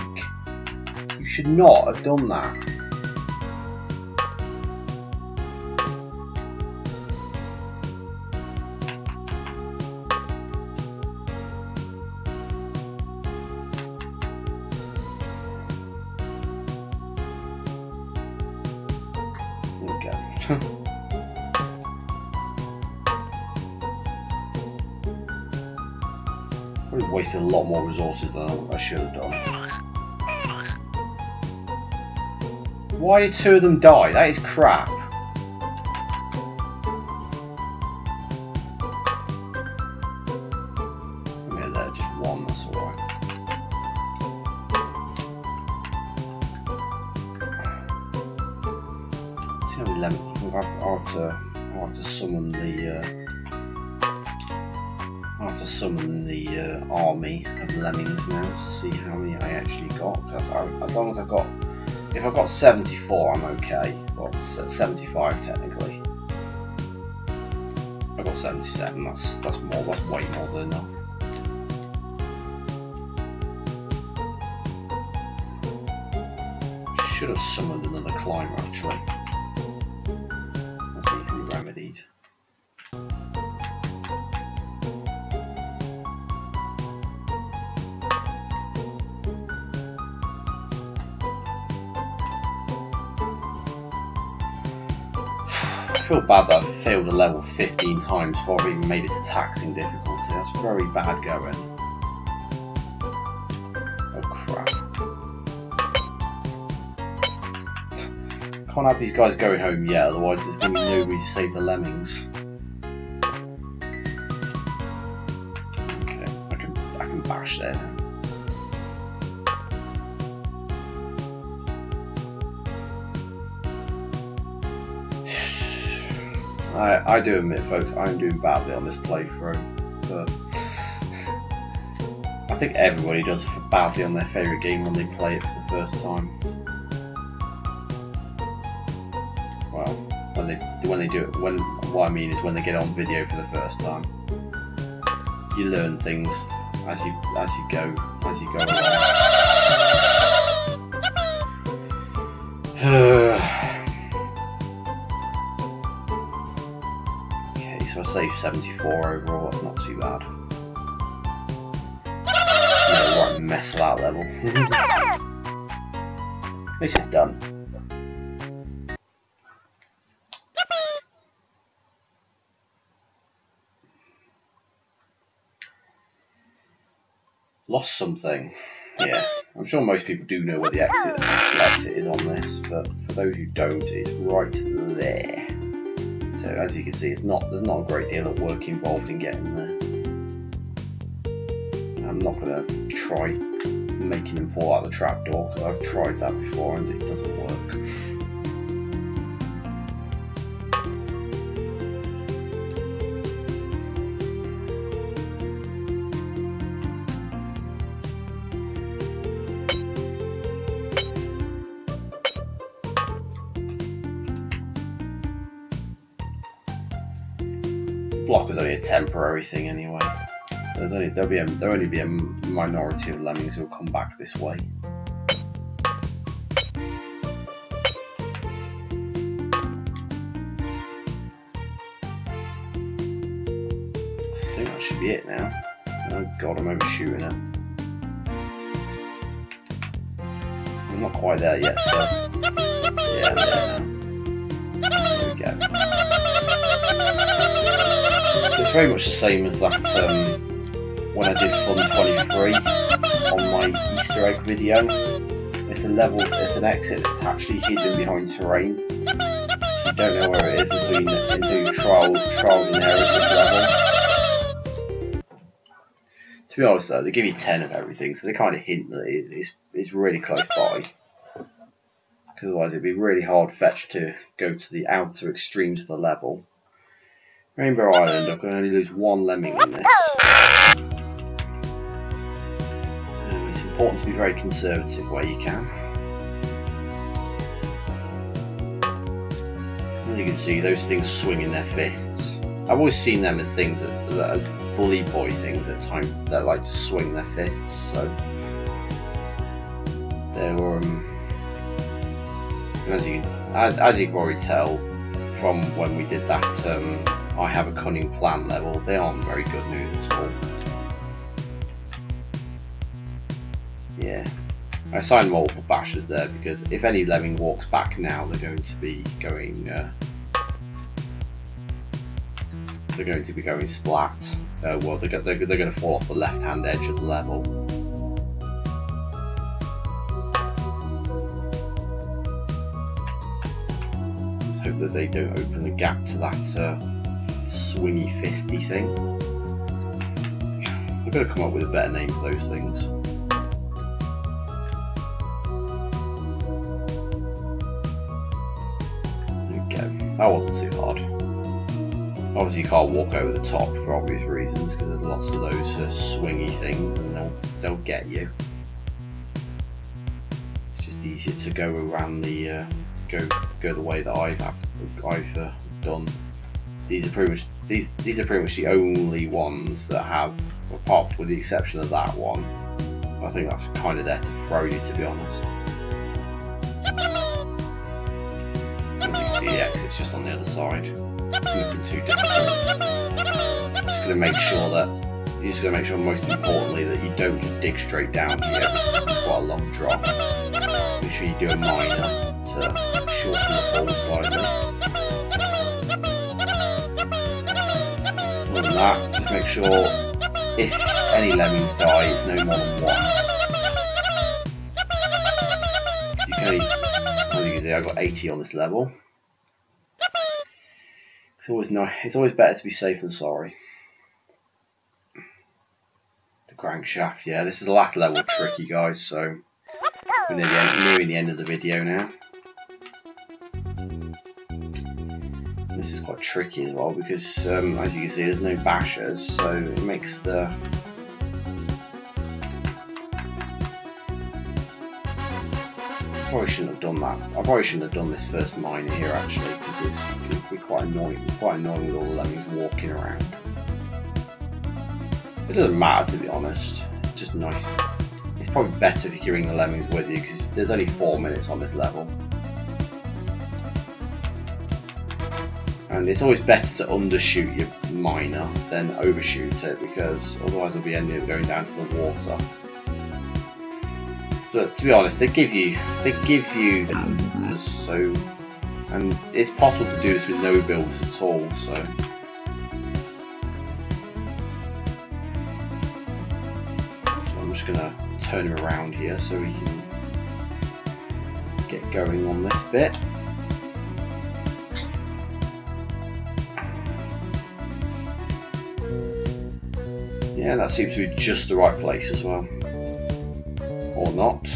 You should not have done that. Probably wasted a lot more resources than I should have done. Why did 2 of them die? That is crap. Yeah, they're just 1, that's alright. See how many lemons. I'll have to summon the army of lemmings now to see how many I actually got. Because as long as if I've got 74, I'm okay. Well, 75 technically. I've got 77. That's way more than enough. Should have summoned another climber actually. That's easily remedied. I feel bad that I failed a level 15 times before I even made it to taxing difficulty. That's very bad going. Oh crap. Can't Can't have these guys going home yet, otherwise there's going to be nobody to save the lemmings. Okay, I can bash there now. I do admit, folks, I'm doing badly on this playthrough, but I think everybody does badly on their favourite game when they play it for the first time. Well, when they do it, what I mean is when they get on video for the first time. You learn things as you go along. So I saved 74 overall, that's not too bad. No, right mess of that level. At least it's done. Lost something. Yeah, I'm sure most people do know where the actual exit is on this, but for those who don't, it's right there. So as you can see, there's not a great deal of work involved in getting there. I'm not going to try making them fall out of the trapdoor, because I've tried that before and it doesn't work. Block is only a temporary thing anyway. There'll only be a minority of lemmings who will come back this way. I think that should be it now. Oh god, I'm overshooting it. I'm not quite there yet still. Yeah, I'm there now. There we go. It's very much the same as that when I did Fun 23 on my Easter egg video. It's an exit that's actually hidden behind terrain. So you don't know where it is until you trial and error this level. To be honest though, they give you 10 of everything, so they kind of hint that it's really close by. Because otherwise it'd be really hard fetched to go to the outer extremes of the level. Rainbow Island, I can only lose one lemming in this. It's important to be very conservative where you can. As you can see, those things swinging their fists. I've always seen them as things as bully boy things at times that like to swing their fists. So they were, as you can already tell from when we did that. I have a cunning plan level. They aren't very good news at all. Yeah, I assigned multiple bashes there because if any lemming walks back now, they're going to be going splat. Well, they're going to fall off the left-hand edge of the level. Let's hope that they don't open the gap to that swingy fisty thing. I've got to come up with a better name for those things. Okay, that wasn't too hard. Obviously you can't walk over the top for obvious reasons because there's lots of those swingy things and they'll get you. It's just easier to go around the go the way that I've done. These are pretty much the only ones that have, apart with the exception of that one. I think that's kind of there to throw you, to be honest. As you can see, the exit's just on the other side. Nothing too difficult. Just going to make sure most importantly that you don't just dig straight down here because this is quite a long drop. Make sure you do a minor to shorten the fall slightly. Other than that, just make sure if any lemmings die, it's no more than one. As you can can see, I got 80 on this level. It's always nice. It's always better to be safe than sorry. The crankshaft, yeah. This is the last level tricky, guys. So we're nearing the end of the video now. This is quite tricky as well because, as you can see, there's no bashers, so it makes the probably shouldn't have done that. I probably shouldn't have done this first mine here actually, because it can be quite annoying. Quite annoying with all the lemmings walking around. It doesn't matter, to be honest. It's just nice. It's probably better if you bring the lemmings with you, because there's only 4 minutes on this level. And it's always better to undershoot your miner than overshoot it, because otherwise it'll be ending up going down to the water. But to be honest, they give you so, and it's possible to do this with no builds at all. So I'm just gonna turn him around here so we can get going on this bit. Yeah, that seems to be just the right place as well. Or not.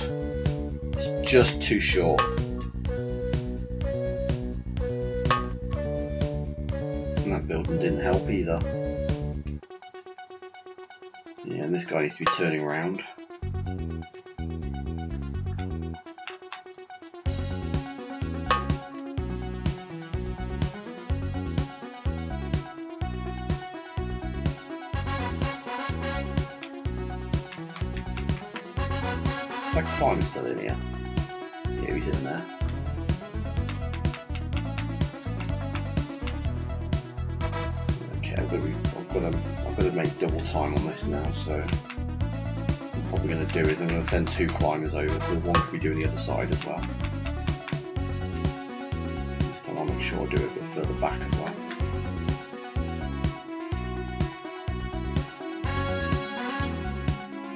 It's just too short. And that building didn't help either. Yeah, and this guy needs to be turning around. Is that climber still in here? Yeah, he's in there. Okay, I've got to make double time on this now. So what I'm probably going to do is I'm going to send 2 climbers over, so one can be doing the other side as well. This time I'll make sure I do it a bit further back as well.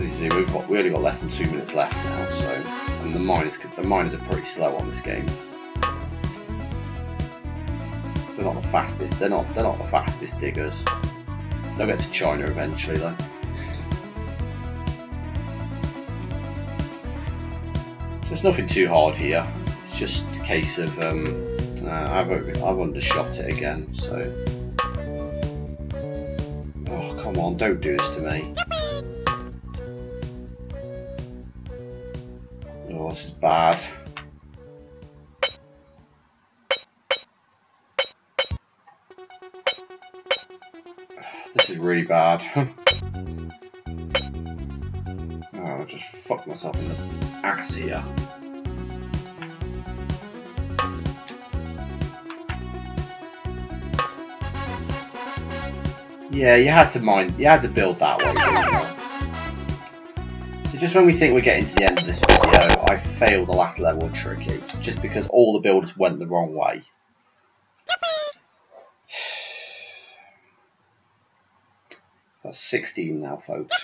You see, we only got less than 2 minutes left now, so, and the miners are pretty slow on this game. They're not the fastest. They're not the fastest diggers. They'll get to China eventually, though. So it's nothing too hard here. It's just a case of I've undershot it again. So, oh come on, don't do this to me. Oh, this is bad. This is really bad. Oh, I just fucked myself in the ass here. Yeah, you had to build that way, didn't you? So just when we think we're getting to the end of this video, I failed the last level of Tricky, just because all the builders went the wrong way. That's 16 now, folks.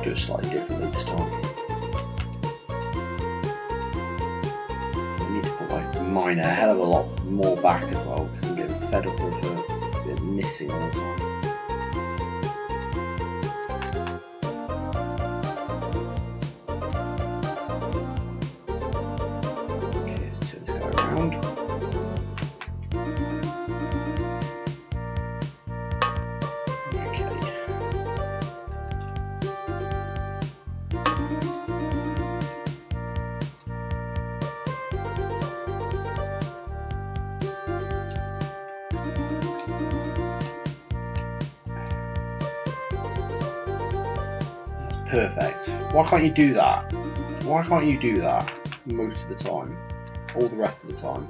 Do it slightly differently this time. I need to put my miner a hell of a lot more back as well, because I'm getting fed up with it missing all the time. Okay, let's turn this guy around. Perfect. Why can't you do that? Why can't you do that most of the time? All the rest of the time.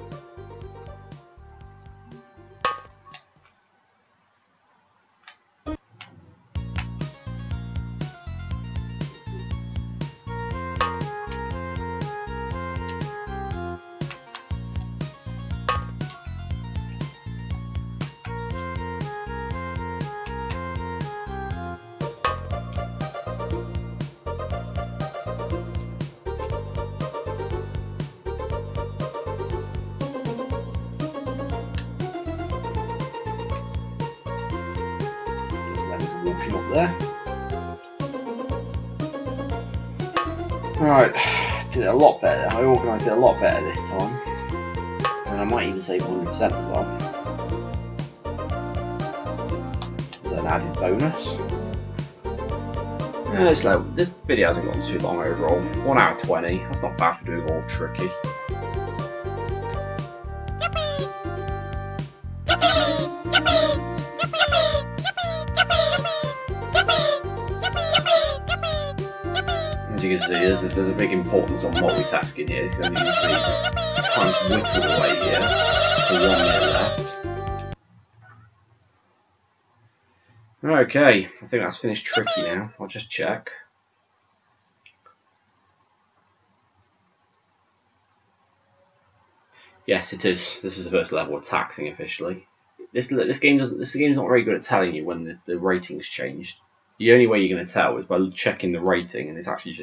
up there. Right, did it a lot better. I organised it a lot better this time. And I might even save 100% as well. As an added bonus. Yeah, this video hasn't gone too long overall. 1 hour 20. That's not bad for doing all tricky. As you can see, there's a big importance on multitasking here, because you can see trying to whittle away here for 1 minute left. Okay, I think that's finished tricky now. I'll just check. Yes, it is. This is the first level of taxing officially. This game's not very good at telling you when the rating's changed. The only way you're going to tell is by checking the rating, and it actually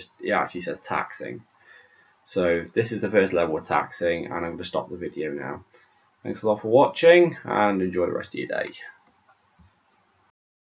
says taxing. So this is the first level of taxing, and I'm going to stop the video now. Thanks a lot for watching, and enjoy the rest of your day.